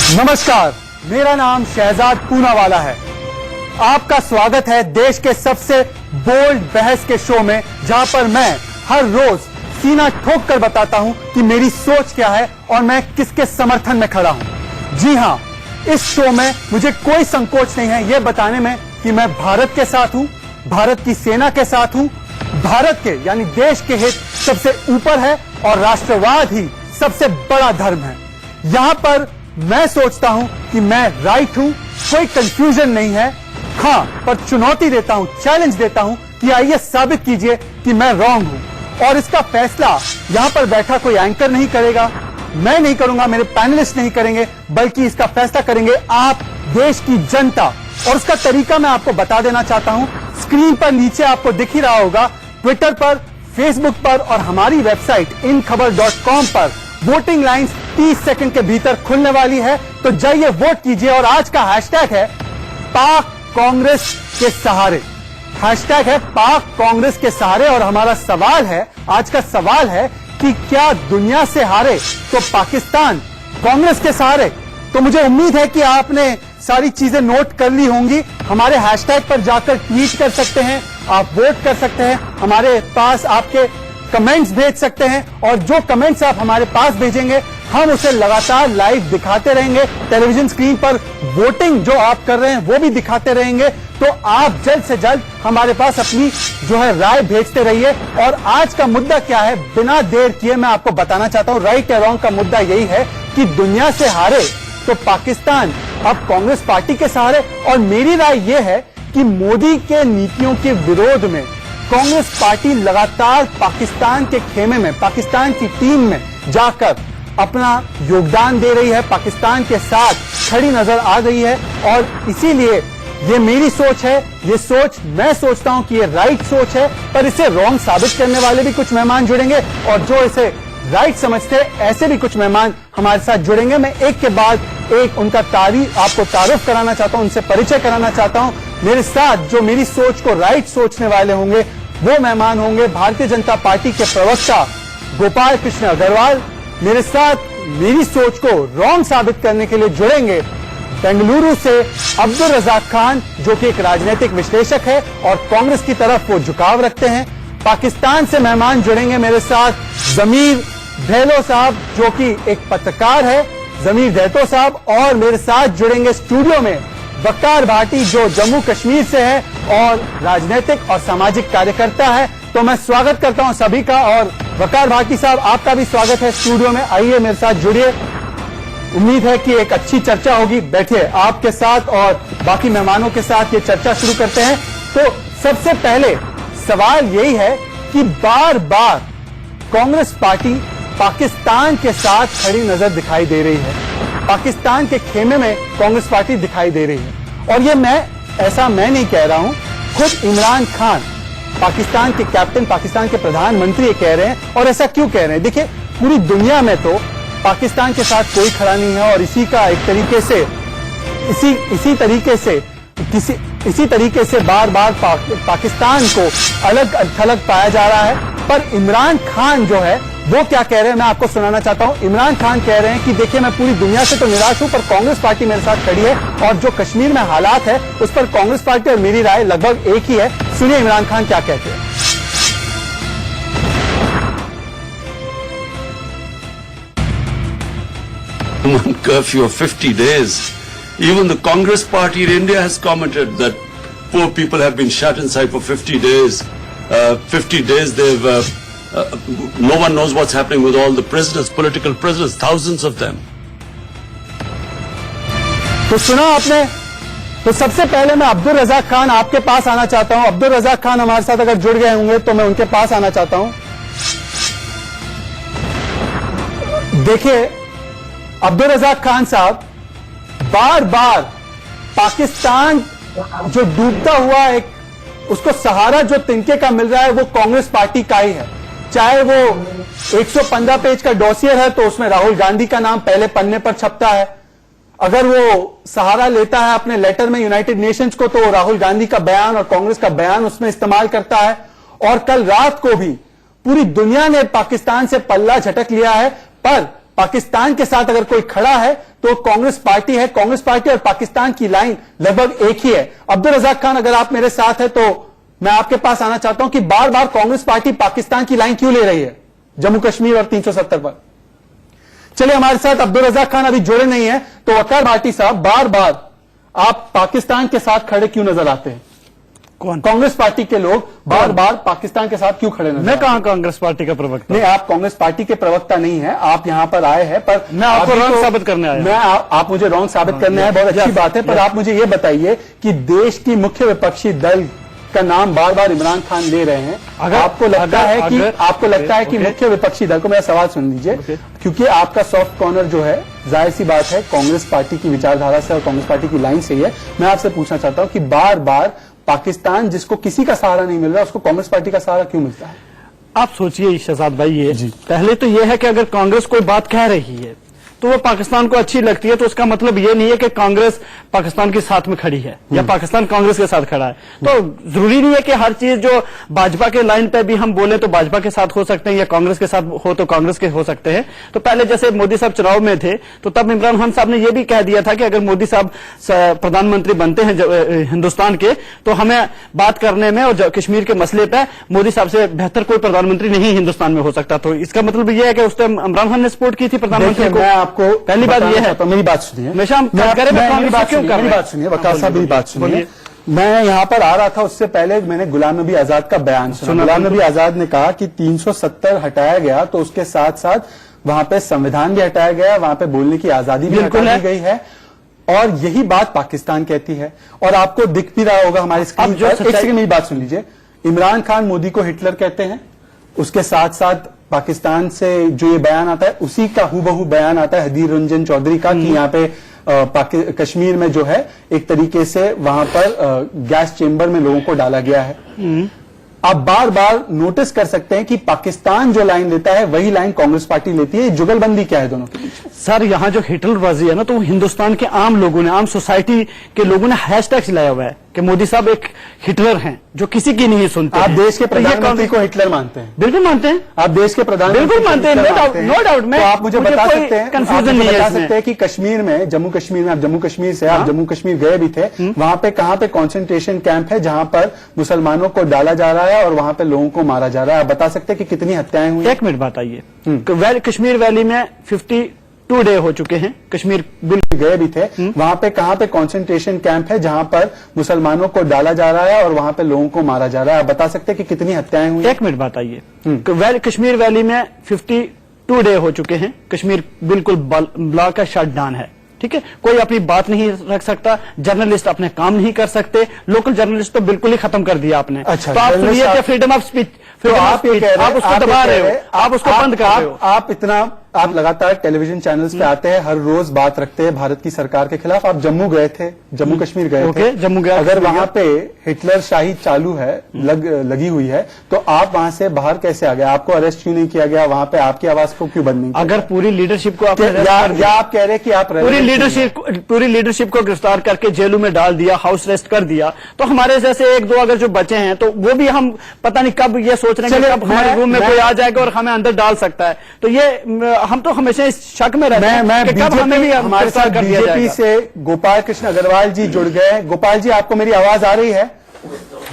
नमस्कार, मेरा नाम शहजाद पूनावाला है। आपका स्वागत है देश के सबसे बोल्ड बहस के शो में, जहां पर मैं हर रोज सीना ठोक कर बताता हूं कि मेरी सोच क्या है और मैं किसके समर्थन में खड़ा हूं। जी हां, इस शो में मुझे कोई संकोच नहीं है यह बताने में कि मैं भारत के साथ हूं, भारत की सेना के साथ हूं, भारत के यानी देश के हित सबसे ऊपर है और राष्ट्रवाद ही सबसे बड़ा धर्म है। यहां पर मैं सोचता हूं कि मैं राइट हूं, कोई कंफ्यूजन नहीं है। हाँ, पर चुनौती देता हूं, चैलेंज देता हूं कि आइए साबित कीजिए कि मैं रॉन्ग हूं। और इसका फैसला यहां पर बैठा कोई एंकर नहीं करेगा, मैं नहीं करूंगा, मेरे पैनलिस्ट नहीं करेंगे, बल्कि इसका फैसला करेंगे आप, देश की जनता। और उसका तरीका मैं आपको बता देना चाहता हूं। स्क्रीन पर नीचे आपको दिख ही रहा होगा, ट्विटर पर, फेसबुक पर और हमारी वेबसाइट inखबर.com पर वोटिंग लाइंस 30 सेकंड के भीतर खुलने वाली है। तो जाइए वोट कीजिए। और आज का हैशटैग है पाक कांग्रेस के सहारे। हैशटैग है पाक कांग्रेस के सहारे। और हमारा सवाल है, आज का सवाल है कि क्या दुनिया से हारे तो पाकिस्तान कांग्रेस के सहारे? तो मुझे उम्मीद है कि आपने सारी चीजें नोट कर ली होंगी। हमारे हैशटैग पर जाकर ट्वीट कर सकते हैं, आप वोट कर सकते हैं, हमारे पास आपके कमेंट्स भेज सकते हैं। और जो कमेंट्स आप हमारे पास भेजेंगे हम उसे लगातार लाइव दिखाते रहेंगे। टेलीविजन स्क्रीन पर वोटिंग जो आप कर रहे हैं वो भी दिखाते रहेंगे। तो आप जल्द से जल्द हमारे पास अपनी जो है राय भेजते रहिए। और आज का मुद्दा क्या है, बिना देर किए मैं आपको बताना चाहता हूं। राइट या रॉन्ग का मुद्दा यही है कि दुनिया से हारे तो पाकिस्तान अब कांग्रेस पार्टी के सहारे। और मेरी राय यह है कि मोदी के नीतियों के विरोध में कांग्रेस पार्टी लगातार पाकिस्तान के खेमे में, पाकिस्तान की टीम में जाकर अपना योगदान दे रही है, पाकिस्तान के साथ खड़ी नजर आ गई है। और इसीलिए ये मेरी सोच है, ये सोच मैं सोचता हूं कि ये राइट सोच है। पर इसे रॉन्ग साबित करने वाले भी कुछ मेहमान जुड़ेंगे और जो इसे राइट समझते हैं ऐसे भी कुछ मेहमान हमारे साथ जुड़ेंगे। मैं एक के बाद एक उनका आपको तारुफ कराना चाहता हूं, उनसे परिचय कराना चाहता हूं। मेरे साथ जो मेरी सोच को राइट सोचने वाले होंगे वो मेहमान होंगे भारतीय जनता पार्टी के प्रवक्ता गोपाल कृष्ण अग्रवाल। मेरे साथ मेरी सोच को रॉन्ग साबित करने के लिए जुड़ेंगे बेंगलुरु से अब्दुल रजाक खान, जो कि एक राजनीतिक विश्लेषक है और कांग्रेस की तरफ वो झुकाव रखते हैं। पाकिस्तान से मेहमान जुड़ेंगे मेरे साथ जमीर ढेलो साहब, जो कि एक पत्रकार है, जमीर दहतो साहब। और मेरे साथ जुड़ेंगे स्टूडियो में वकार भाटी, जो जम्मू कश्मीर से है और राजनीतिक और सामाजिक कार्यकर्ता है। तो मैं स्वागत करता हूं सभी का। और वकार भाटी साहब, आपका भी स्वागत है स्टूडियो में। आइए मेरे साथ जुड़िए, उम्मीद है कि एक अच्छी चर्चा होगी। बैठिए, आपके साथ और बाकी मेहमानों के साथ ये चर्चा शुरू करते हैं। तो सबसे पहले सवाल यही है कि बार बार कांग्रेस पार्टी पाकिस्तान के साथ खड़ी नजर दिखाई दे रही है, पाकिस्तान के खेमे में कांग्रेस पार्टी दिखाई दे रही है। और ये ऐसा मैं नहीं कह रहा हूं, खुद इमरान खान, पाकिस्तान के कैप्टन, पाकिस्तान के प्रधानमंत्री ये कह रहे हैं। और ऐसा क्यों कह रहे हैं? देखिए, पूरी दुनिया में तो पाकिस्तान के साथ कोई खड़ा नहीं है और इसी तरीके से बार बार पाकिस्तान को अलग थलग पाया जा रहा है। पर इमरान खान जो है वो क्या कह रहे हैं मैं आपको सुनाना चाहता हूं। इमरान खान कह रहे हैं कि देखिए, मैं पूरी दुनिया से तो निराश हूं पर कांग्रेस पार्टी मेरे साथ खड़ी है और जो कश्मीर में हालात है उस पर कांग्रेस पार्टी और मेरी राय लगभग एक ही है। सुनिए इमरान खान क्या कहते हैं। Curfew of 50 days. Even the Congress party in India has commented that poor people have been shut inside for 50 days. 50 days they've no one knows what's happening with all the prisoners, political prisoners, thousands of them. तो सुना आपने। तो सबसे पहले मैं अब्दुल रजाक खान आपके पास आना चाहता हूं। अब्दुल रजाक खान हमारे साथ अगर जुड़ गए होंगे तो मैं उनके पास आना चाहता हूं। देखिए अब्दुल रजाक खान साहब, बार बार पाकिस्तान जो डूबता हुआ एक उसको सहारा जो तिनके का मिल रहा है वो कांग्रेस पार्टी का ही है। चाहे वो 115 पेज का डॉसियर है तो उसमें राहुल गांधी का नाम पहले पन्ने पर छपता है। अगर वो सहारा लेता है अपने लेटर में यूनाइटेड नेशंस को तो राहुल गांधी का बयान और कांग्रेस का बयान उसमें इस्तेमाल करता है। और कल रात को भी पूरी दुनिया ने पाकिस्तान से पल्ला झटक लिया है। पर पाकिस्तान के साथ अगर कोई खड़ा है तो कांग्रेस पार्टी है। कांग्रेस पार्टी और पाकिस्तान की लाइन लगभग एक ही है। अब्दुल रज़ाक खान, अगर आप मेरे साथ है तो मैं आपके पास आना चाहता हूं कि बार बार कांग्रेस पार्टी पाकिस्तान की लाइन क्यों ले रही है जम्मू कश्मीर और 370 पर। चलिए, हमारे साथ अब्दुल रज़ाक खान अभी जुड़े नहीं है, तो वकार भाटी साहब, बार बार आप पाकिस्तान के साथ खड़े क्यों नजर आते हैं? कौन? कांग्रेस पार्टी के लोग बार बार पाकिस्तान के साथ क्यों खड़े नजर? मैं कहां कांग्रेस पार्टी का प्रवक्ता? नहीं, आप कांग्रेस पार्टी के प्रवक्ता नहीं है, आप यहां पर आए हैं, पर मैं आपको रॉन्ग साबित करने आया। आप मुझे रॉन्ग साबित करने आए, बहुत अच्छी बात है, पर आप मुझे यह बताइए कि देश की मुख्य विपक्षी दल का नाम बार बार इमरान खान ले रहे हैं। आपको लगता है कि मुख्य विपक्षी दल को, मेरा सवाल सुन लीजिए, क्योंकि आपका सॉफ्ट कॉर्नर जो है, जाहिर सी बात है, कांग्रेस पार्टी की विचारधारा से और कांग्रेस पार्टी की लाइन से ही है। मैं आपसे पूछना चाहता हूं कि बार बार पाकिस्तान, जिसको किसी का सहारा नहीं मिल रहा, उसको कांग्रेस पार्टी का सहारा क्यों मिलता है? आप सोचिए शहजाद भाई, ये पहले तो यह है कि अगर कांग्रेस कोई बात कह रही है तो वो पाकिस्तान को अच्छी लगती है, तो उसका मतलब ये नहीं है कि कांग्रेस पाकिस्तान के साथ में खड़ी है या पाकिस्तान कांग्रेस के साथ खड़ा है। तो जरूरी नहीं है कि हर चीज जो भाजपा के लाइन पे भी हम बोले तो भाजपा के साथ हो सकते हैं या कांग्रेस के साथ हो तो कांग्रेस के हो सकते हैं। तो पहले जैसे मोदी साहब चुनाव में थे तो तब इमरान खान साहब ने यह भी कह दिया था कि अगर मोदी साहब प्रधानमंत्री बनते हैं हिंदुस्तान के, तो हमें बात करने में और कश्मीर के मसले पर मोदी साहब से बेहतर कोई प्रधानमंत्री नहीं हिंदुस्तान में हो सकता। तो इसका मतलब यह है कि उस टाइम इमरान खान ने सपोर्ट की थी प्रधानमंत्री को। आपको पहली बात यह है, तो मेरी बात सुनिए, मेरी बात सुनिए, वकार साहब मेरी बात सुनिए। मैं यहां पर आ रहा था, उससे पहले मैंने गुलाम नबी आजाद का बयान सुना। गुलाम नबी आजाद ने कहा कि 370 हटाया गया तो उसके साथ साथ वहां पे संविधान भी हटाया गया, वहां पे बोलने की आजादी भी हटा दी गई है, और यही बात पाकिस्तान कहती है। और आपको दिख भी रहा होगा हमारी स्क्रीन पर, एक सेकंड मेरी बात सुन लीजिए। इमरान खान मोदी को हिटलर कहते हैं, उसके साथ साथ पाकिस्तान से जो ये बयान आता है उसी का हूबहू बयान आता है हदीर रंजन चौधरी का कि यहाँ पे कश्मीर में जो है एक तरीके से वहां पर गैस चेंबर में लोगों को डाला गया है। आप बार बार नोटिस कर सकते हैं कि पाकिस्तान जो लाइन लेता है वही लाइन कांग्रेस पार्टी लेती है। जुगलबंदी क्या है दोनों के बीच? सर, यहाँ जो हिटलरबाजी है ना, तो हिंदुस्तान के आम लोगों ने, आम सोसाइटी के लोगों ने हैशटैग चलाया हुआ है कि मोदी साहब एक हिटलर हैं जो किसी की नहीं सुनते। आप देश के प्रधानमंत्री को हिटलर मानते हैं? बिल्कुल मानते हैं। आप देश के प्रधानमंत्री बिल्कुल मानते हैं, नो डाउट। तो आप मुझे बता सकते हैं, कंफ्यूजन नहीं बता सकते हैं कि कश्मीर में, जम्मू कश्मीर में, आप जम्मू कश्मीर से, आप जम्मू कश्मीर गए भी थे, वहां पे कहां पे कंसंट्रेशन कैंप है जहां पर मुसलमानों को डाला जा रहा है और वहां पे लोगों को मारा जा रहा है? आप बता सकते हैं कि कितनी हत्याएं हुई? एक मिनट बात आइए, कश्मीर वैली में 52 डे हो चुके हैं। कश्मीर बिल्कुल गए भी थे, वहां पे कहां पे कंसंट्रेशन कैंप है जहां पर मुसलमानों को डाला जा रहा है और वहां पे लोगों को मारा जा रहा है? आप बता सकते हैं कि कितनी हत्याएं हुई? एक मिनट बात आइए, कश्मीर वैली में 52 डे हो चुके हैं। कश्मीर बिल्कुल ब्लॉक का शट डाउन है, ठीक है। कोई अपनी बात नहीं रख सकता, जर्नलिस्ट अपने काम नहीं कर सकते, लोकल जर्नलिस्ट तो बिल्कुल ही खत्म कर दिया आपने। अच्छा, तो आप सुनिए कि फ्रीडम ऑफ स्पीच, आप उसको दबा रहे हो, आप उसको बंद कर रहे हो। आप लगातार टेलीविजन चैनल्स पे आते हैं, हर रोज बात रखते हैं भारत की सरकार के खिलाफ। आप जम्मू गए थे, जम्मू कश्मीर गए थे, जम्मू गया। अगर वहां पे हिटलर शाही चालू है, लगी हुई है, तो आप वहां से बाहर कैसे आ गए? आपको अरेस्ट क्यों नहीं किया गया? वहां पे आपकी आवाज को क्यों बंद नहीं किया? अगर पूरी लीडरशिप को आप कह रहे कि आप पूरी लीडरशिप को गिरफ्तार करके जेलों में डाल दिया, हाउस अरेस्ट कर दिया, तो हमारे जैसे एक दो अगर जो बचे हैं तो वो भी हम पता नहीं कब ये सोच रहे हैं कि कब हमारे रूम में कोई आ जाएगा और हमें अंदर डाल सकता है। तो ये हम तो हमेशा शक में रहते हैं कि कब हमें भी हमारे साथ बीजेपी से गोपाल कृष्ण अग्रवाल जी जुड़ गए। गोपाल जी, आपको मेरी आवाज आ रही है?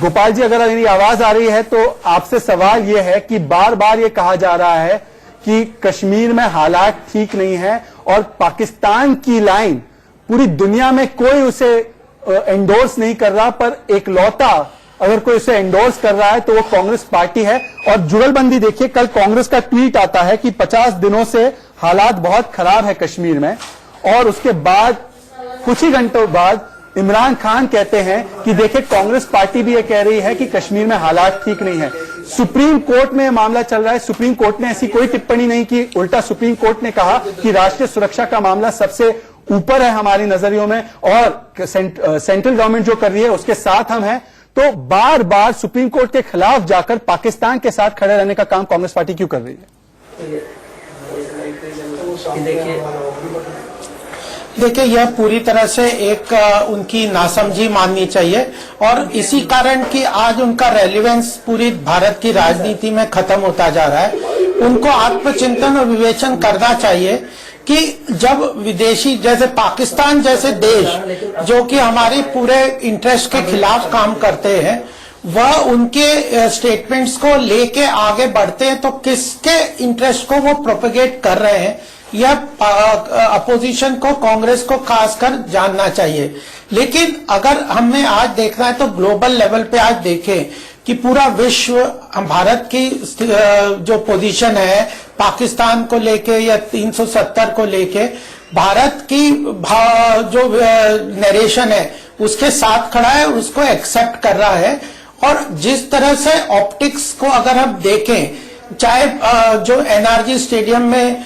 गोपाल जी, अगर मेरी आवाज आ रही है तो आपसे सवाल यह है कि बार बार ये कहा जा रहा है कि कश्मीर में हालात ठीक नहीं है और पाकिस्तान की लाइन पूरी दुनिया में कोई उसे एंडोर्स नहीं कर रहा, पर एक लौता अगर कोई उसे एंडोर्स कर रहा है तो वो कांग्रेस पार्टी है। और जुगलबंदी देखिए, कल कांग्रेस का ट्वीट आता है कि 50 दिनों से हालात बहुत खराब है कश्मीर में, और उसके बाद कुछ ही घंटों बाद इमरान खान कहते हैं कि देखिए कांग्रेस पार्टी भी ये कह रही है कि कश्मीर में हालात ठीक नहीं है। सुप्रीम कोर्ट में मामला चल रहा है, सुप्रीम कोर्ट ने ऐसी कोई टिप्पणी नहीं की, उल्टा सुप्रीम कोर्ट ने कहा कि राष्ट्रीय सुरक्षा का मामला सबसे ऊपर है हमारी नजरियों में और सेंट्रल गवर्नमेंट जो कर रही है उसके साथ हम हैं। तो बार बार सुप्रीम कोर्ट के खिलाफ जाकर पाकिस्तान के साथ खड़े रहने का काम कांग्रेस पार्टी क्यों कर रही है? देखिए, यह पूरी तरह से एक उनकी नासमझी माननी चाहिए और इसी कारण कि आज उनका रेलिवेंस पूरी भारत की राजनीति में खत्म होता जा रहा है। उनको आत्मचिंतन और विवेचन करना चाहिए कि जब विदेशी जैसे पाकिस्तान जैसे देश जो कि हमारे पूरे इंटरेस्ट के खिलाफ काम करते हैं, वह उनके स्टेटमेंट्स को लेके आगे बढ़ते हैं, तो किसके इंटरेस्ट को वो प्रोपेगेट कर रहे हैं, यह अपोजिशन को, कांग्रेस को खासकर जानना चाहिए। लेकिन अगर हमें आज देखना है तो ग्लोबल लेवल पे आज देखें कि पूरा विश्व भारत की जो पोजीशन है पाकिस्तान को लेके या 370 को लेके, भारत की जो नरेशन है उसके साथ खड़ा है, उसको एक्सेप्ट कर रहा है। और जिस तरह से ऑप्टिक्स को अगर हम देखें, चाहे जो एनआरजी स्टेडियम में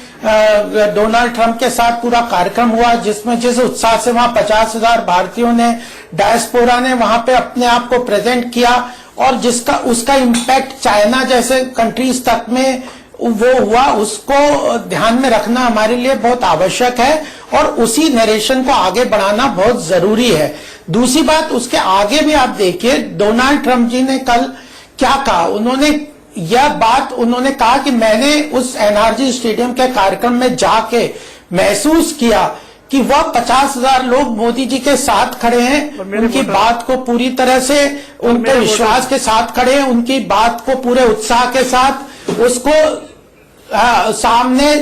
डोनाल्ड ट्रंप के साथ पूरा कार्यक्रम हुआ, जिसमें जिस उत्साह से वहां 50,000 भारतीयों ने, डायस्पोरा ने वहां पे अपने आप को प्रेजेंट किया, और जिसका उसका इम्पैक्ट चाइना जैसे कंट्रीज तक में वो हुआ, उसको ध्यान में रखना हमारे लिए बहुत आवश्यक है और उसी नरेशन को आगे बढ़ाना बहुत जरूरी है। दूसरी बात, उसके आगे भी आप देखिए डोनाल्ड ट्रंप जी ने कल क्या कहा। उन्होंने कहा कि मैंने उस एनआरजी स्टेडियम के कार्यक्रम में जाके महसूस किया कि वह 50,000 लोग मोदी जी के साथ खड़े हैं, उनकी बात को पूरी तरह से उनके विश्वास के साथ खड़े हैं, उनकी बात को पूरे उत्साह के साथ उसको सामने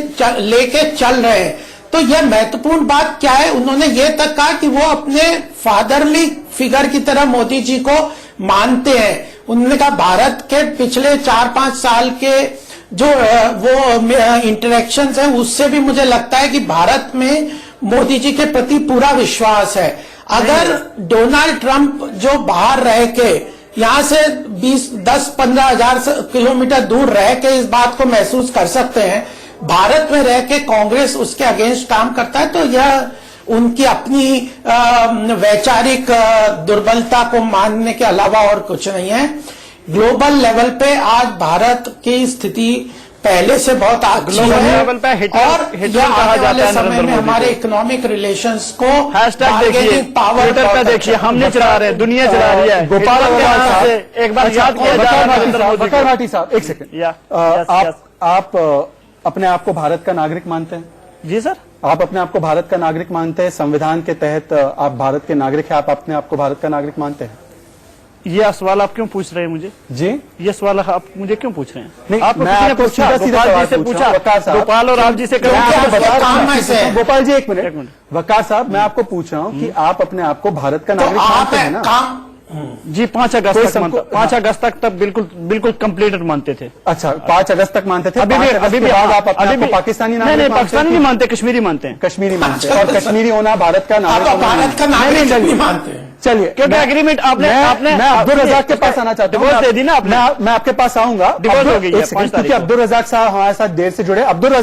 लेके चल रहे हैं। तो यह महत्वपूर्ण बात क्या है, उन्होंने ये तक कहा कि वो अपने फादरली फिगर की तरह मोदी जी को मानते हैं। उन्होंने कहा भारत के पिछले 4-5 साल के जो वो इंटरेक्शंस हैं, उससे भी मुझे लगता है कि भारत में मोदी जी के प्रति पूरा विश्वास है। अगर डोनाल्ड ट्रंप जो बाहर रह के यहां से 10-15 हजार किलोमीटर दूर रह के इस बात को महसूस कर सकते हैं, भारत में रह के कांग्रेस उसके अगेंस्ट काम करता है, तो यह उनकी अपनी वैचारिक दुर्बलता को मानने के अलावा और कुछ नहीं है। ग्लोबल लेवल पे आज भारत की स्थिति पहले से बहुत अच्छी है लेवल पे और यह आने वाले समय में हमारे इकोनॉमिक रिलेशंस को देखिए, पावर ट्विटर पे देखिए, हम नहीं चला रहे, दुनिया चला रही है। गोपाल साहब एक बार याद किया जाए, वकार भाटी साहब एक सेकंड, आप अपने आप को भारत का नागरिक मानते हैं? जी सर, आप अपने आप को भारत का नागरिक मानते हैं? संविधान के तहत आप भारत के नागरिक हैं, आप अपने आप को भारत का नागरिक मानते हैं? ये सवाल आप क्यों पूछ रहे हैं मुझे? जी, ये सवाल आप मुझे क्यों पूछ रहे हैं? नहीं, आपको मैं किसी ने आपको पूछा? सीधा गोपाल जी से पूछा, गोपाल और आप जी से गोपाल जी एक मिनट, वकार साहब मैं आपको पूछ रहा हूँ कि आप अपने आप को भारत का नागरिक मानते हैं ना? जी 5 अगस्त तक तब बिल्कुल कंप्लीटेड मानते थे। अच्छा, 5 अगस्त तक मानते थे। अभी भी आप अपने को पाकिस्तानी नागरिक? नहीं, पाकिस्तानी नहीं मानते, कश्मीरी मानते हैं। कश्मीरी मानते हैं, और कश्मीरी होना भारत का नागरिक नहीं मानते। चलिए, क्योंकि एग्रीमेंट आपने मैं अब्दुल रजाक के पास आना चाहता हूँ। डिवोर्स दे दी ना आपने? मैं आपके पास आऊंगा। डिवोर्स हो गई है, क्योंकि अब्दुल रजाक साहब हमारे साथ देर से जुड़े। अब्दुल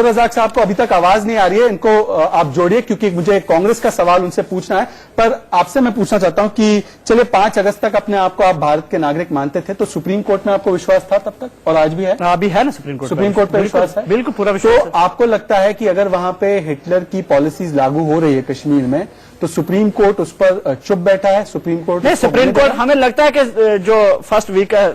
रजाक साहब को अभी तक आवाज नहीं आ रही है, इनको आप जोड़िए, क्योंकि मुझे कांग्रेस का सवाल उनसे पूछना है। पर आपसे मैं पूछना चाहता हूं कि चलिए 5 अगस्त तक अपने आप को आप भारत के नागरिक मानते थे, तो सुप्रीम कोर्ट में आपको विश्वास था तब तक, और आज भी है? अभी है ना सुप्रीम कोर्ट पे विश्वास है? बिल्कुल पूरा विश्वास। तो आपको लगता है कि अगर वहां पे हिटलर की पॉलिसीज लागू हो रही है कश्मीर में, तो सुप्रीम कोर्ट उस पर चुप बैठा है? सुप्रीम कोर्ट हमें लगता है कि जो फर्स्ट वीक है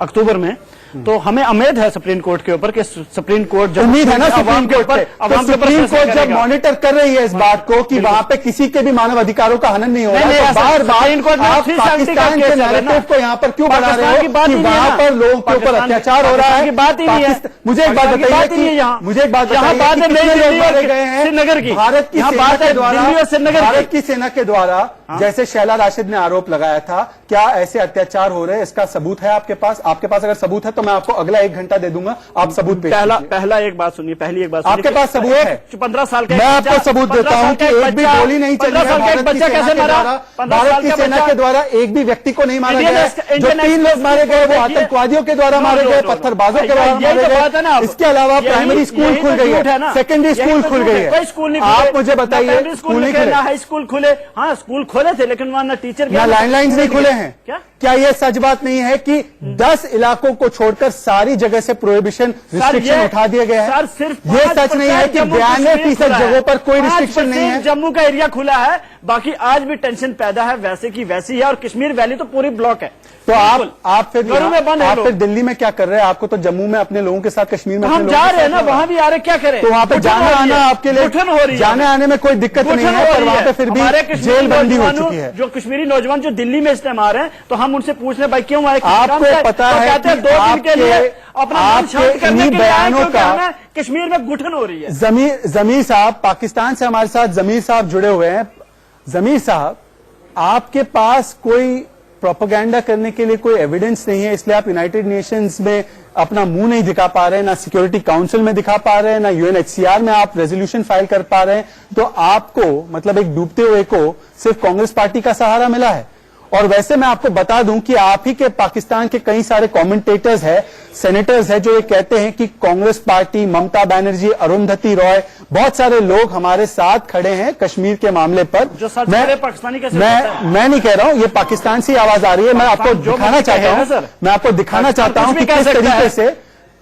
अक्टूबर में, तो हमें उम्मीद है सुप्रीम कोर्ट के ऊपर कि सुप्रीम कोर्ट जब उम्मीद है ना सुप्रीम कोर्ट पे, तो सुप्रीम कोर्ट जब मॉनिटर कर रही है इस बात को कि वहां पे किसी के भी मानव अधिकारों का हनन नहीं हो रहा है, तो बार-बार आप पाकिस्तान के नैरेटिव को यहाँ पर क्यों बना रहे हो कि वहां पर लोगों के ऊपर अत्याचार हो रहा है? बात ही नहीं है। मुझे एक बात बताइए, भारत की सेना के द्वारा जैसे शैला राशिद ने आरोप लगाया था, क्या ऐसे अत्याचार हो रहे हैं? इसका सबूत है आपके पास? आपके पास अगर सबूत है तो मैं आपको अगला 1 घंटा दे दूंगा, आप सबूत पेश कीजिए। पहली एक बात सुनिए, आपके पास सबूत है? 15 साल का मैं आपको सबूत देता हूं कि एक भी गोली नहीं चली है भारत की सेना के द्वारा, एक भी व्यक्ति को नहीं मारा गया। जो 3 लोग मारे गए वो आतंकवादियों के द्वारा मारे गए, पत्थरबाजों के द्वारा मारे गए। इसके अलावा प्राइमरी स्कूल खुल गई है, सेकेंडरी स्कूल खुल गई है। कोई स्कूल नहीं, आप मुझे बताइए, स्कूल नहीं खुले, हाई स्कूल खुले, हाँ स्कूल खोले थे, लेकिन वहां ना टीचर ना लैंडलाइंस नहीं खुले हैं। क्या ये सच बात नहीं है कि 10 इलाकों को छोड़कर सारी जगह से प्रोहिबिशन रिस्ट्रिक्शन उठा दिए गए हैं? सर सिर्फ ये सच नहीं है कि 92% जगहों पर कोई रिस्ट्रिक्शन नहीं है? जम्मू का एरिया खुला है, बाकी आज भी टेंशन पैदा है, वैसे की वैसी है, और कश्मीर वैली तो पूरी ब्लॉक है। तो आप फिर दिल्ली में क्या कर रहे हैं? आपको तो जम्मू में अपने लोगों के साथ, कश्मीर में हम जा रहे हैं ना, वहां भी आ रहे, क्या करें? तो वहां पे जाना आना आपके लिए, जाने आने में कोई दिक्कत नहीं है, पर वहां पे फिर भी जेल बंदी हो चुकी है। जो कश्मीरी नौजवान जो दिल्ली में इस टाइम आ रहे हैं, तो हम उनसे पूछ रहे भाई क्यों आए? आपको पता है कि 2 दिन के लिए अपना मन शांत करने के लिए आए, बयानों का कश्मीर में घुटन हो रही है। जमीर साहब, पाकिस्तान से हमारे साथ जमीर साहब जुड़े हुए हैं। जमीर साहब, आपके पास कोई प्रोपेगेंडा करने के लिए कोई एविडेंस नहीं है, इसलिए आप यूनाइटेड नेशंस में अपना मुंह नहीं दिखा पा रहे हैं, ना सिक्योरिटी काउंसिल में दिखा पा रहे हैं, ना यूएनएचसीआर में आप रेजोल्यूशन फाइल कर पा रहे हैं। तो आपको, मतलब एक डूबते हुए को सिर्फ कांग्रेस पार्टी का सहारा मिला है। और वैसे मैं आपको बता दूं कि आप ही के पाकिस्तान के कई सारे कमेंटेटर्स हैं, सेनेटर्स हैं, जो ये कहते हैं कि कांग्रेस पार्टी, ममता बनर्जी, अरुंधति रॉय, बहुत सारे लोग हमारे साथ खड़े हैं कश्मीर के मामले पर। जो सच पाकिस्तानी कैसे मैं नहीं कह रहा हूं, ये पाकिस्तान से आवाज आ रही है। मैं आपको दिखाना चाहता हूं, मैं आपको दिखाना चाहता हूं कि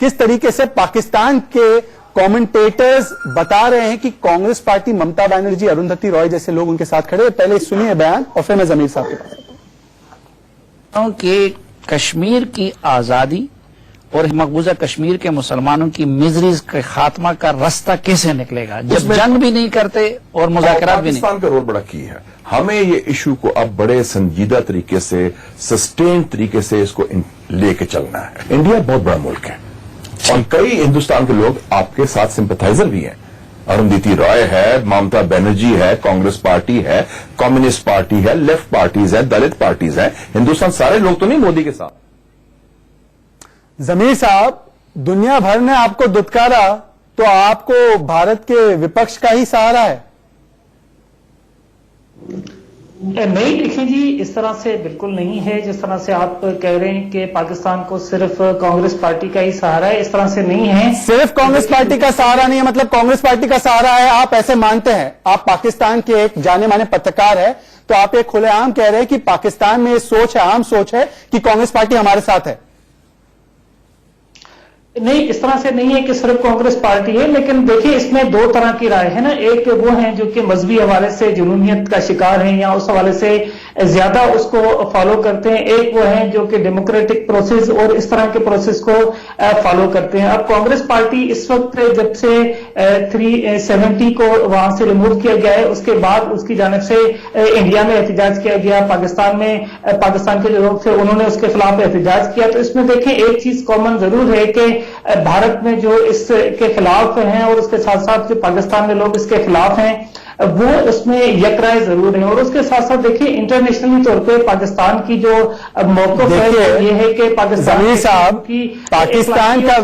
किस तरीके से पाकिस्तान के कमेंटेटर्स बता रहे हैं कि कांग्रेस पार्टी, ममता बनर्जी, अरुंधति रॉय जैसे लोग उनके साथ खड़े हैं। पहले सुनिए बयान और फिर मैं जमीर साहब के पास कि कश्मीर की आजादी और मकबूजा कश्मीर के मुसलमानों की मिजरीज के खात्मा का रास्ता कैसे निकलेगा जब जंग भी नहीं करते और मुज़ाकरात भी नहीं। पाकिस्तान का रोल बड़ा की है। हमें ये इशू को अब बड़े संजीदा तरीके से, सस्टेन तरीके से इसको लेके चलना है। इंडिया बहुत बड़ा मुल्क है और कई हिंदुस्तान के लोग आपके साथ सिंपैथाइजर भी हैं। अरुंधति रॉय है, ममता बनर्जी है, कांग्रेस पार्टी है, कम्युनिस्ट पार्टी है, लेफ्ट पार्टीज है, दलित पार्टीज है। हिंदुस्तान सारे लोग तो नहीं मोदी के साथ। जमीर साहब, दुनिया भर ने आपको दुत्कारा, तो आपको भारत के विपक्ष का ही सहारा है? नहीं, देखिए जी, इस तरह से बिल्कुल नहीं है जिस तरह से आप कह रहे हैं कि पाकिस्तान को सिर्फ कांग्रेस पार्टी का ही सहारा है। इस तरह से नहीं है। सिर्फ कांग्रेस पार्टी का सहारा नहीं है, मतलब कांग्रेस पार्टी का सहारा है, आप ऐसे मानते हैं? आप पाकिस्तान के एक जाने माने पत्रकार है, तो आप एक खुलेआम कह रहे हैं कि पाकिस्तान में ये सोच है, आम सोच है कि कांग्रेस पार्टी हमारे साथ है। नहीं, इस तरह से नहीं है कि सिर्फ कांग्रेस पार्टी है, लेकिन देखिए इसमें 2 तरह की राय है ना। एक वो है जो कि मजहबी हवाले से जुनूनियत का शिकार है या उस हवाले से ज्यादा उसको फॉलो करते हैं। एक वो है जो कि डेमोक्रेटिक प्रोसेस और इस तरह के प्रोसेस को फॉलो करते हैं। अब कांग्रेस पार्टी इस वक्त जब से 370 को वहां से रिमूव किया गया है, उसके बाद उसकी जानिब से इंडिया में एहतजाज किया गया, पाकिस्तान के जो लोग थे उन्होंने उसके खिलाफ एहतजाज किया। तो इसमें देखें एक चीज कॉमन जरूर है कि भारत में जो इसके खिलाफ हैं और उसके साथ साथ जो पाकिस्तान में लोग इसके खिलाफ हैं, वो उसमें यकराय जरूर है। और उसके साथ साथ देखिए इंटरनेशनली तौर पे पाकिस्तान की जो मौक़िफ़ है ये है कि जमीर साहब, पाकिस्तान का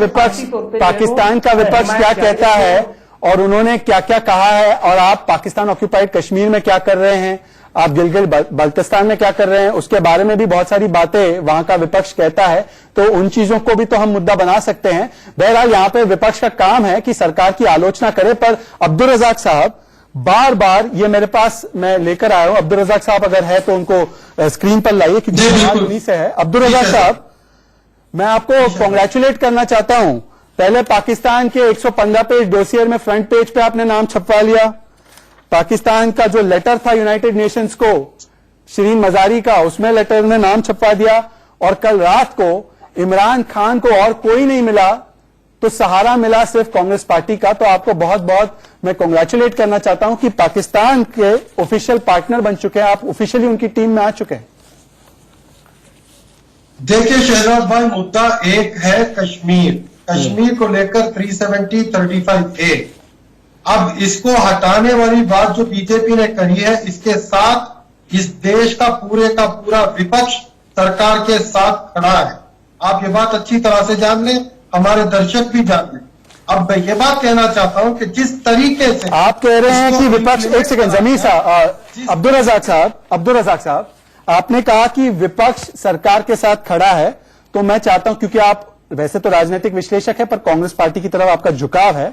विपक्ष क्या कहता है और उन्होंने क्या क्या कहा है, और आप पाकिस्तान ऑक्यूपाइड कश्मीर में क्या कर रहे हैं, आप गिलगित बल्तिस्तान में क्या कर रहे हैं, उसके बारे में भी बहुत सारी बातें वहां का विपक्ष कहता है। तो उन चीजों को भी तो हम मुद्दा बना सकते हैं। बहरहाल यहां पे विपक्ष का काम है कि सरकार की आलोचना करे, पर अब्दुल रज़ाक साहब बार बार ये मेरे पास मैं लेकर आया हूं। अब्दुल रज़ाक साहब अगर है तो उनको स्क्रीन पर लाइए, क्योंकि उन्हीं से है। अब्दुल रज़ाक साहब, मैं आपको कॉन्ग्रेचुलेट करना चाहता हूं। पहले पाकिस्तान के 115 पेज डोसियर में फ्रंट पेज पे आपने नाम छपवा लिया। पाकिस्तान का जो लेटर था यूनाइटेड नेशंस को, शिरीन मजारी का, उसमें लेटर में नाम छपवा दिया। और कल रात को इमरान खान को और कोई नहीं मिला, तो सहारा मिला सिर्फ कांग्रेस पार्टी का। तो आपको बहुत बहुत मैं कॉन्ग्रेचुलेट करना चाहता हूं कि पाकिस्तान के ऑफिशियल पार्टनर बन चुके हैं आप, ऑफिशियली उनकी टीम में आ चुके हैं। देखिए शहजाद भाई, मुद्दा एक है कश्मीर को लेकर 370-35A। अब इसको हटाने वाली बात जो बीजेपी ने कही है, इसके साथ इस देश का पूरा विपक्ष सरकार के साथ खड़ा है। आप ये बात अच्छी तरह से जान लें, हमारे दर्शक भी जान लें। अब मैं ये बात कहना चाहता हूं कि जिस तरीके से आप कह रहे हैं कि विपक्ष, एक सेकंड जमीर साहब, अब्दुल रज़ाक साहब, आपने कहा कि विपक्ष सरकार के साथ खड़ा है। तो मैं चाहता हूं, क्योंकि आप वैसे तो राजनीतिक विश्लेषक है, पर कांग्रेस पार्टी की तरफ आपका झुकाव है,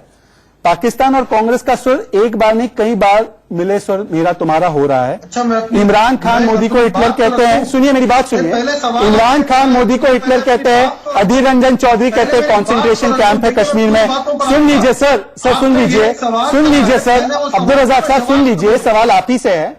पाकिस्तान और कांग्रेस का सुर एक बार नहीं कई बार मिले स्वर मेरा तुम्हारा हो रहा है। अच्छा, मैं इमरान खान मोदी को हिटलर कहते हैं, सुनिए मेरी बात सुनिए, इमरान खान मोदी को हिटलर कहते हैं, अधीर रंजन चौधरी कहते हैं कंसंट्रेशन कैंप है कश्मीर में। सुन लीजिए सर सुन लीजिए सर, अब्दुल रज़ाक साहब सुन लीजिए, सवाल आप ही से है।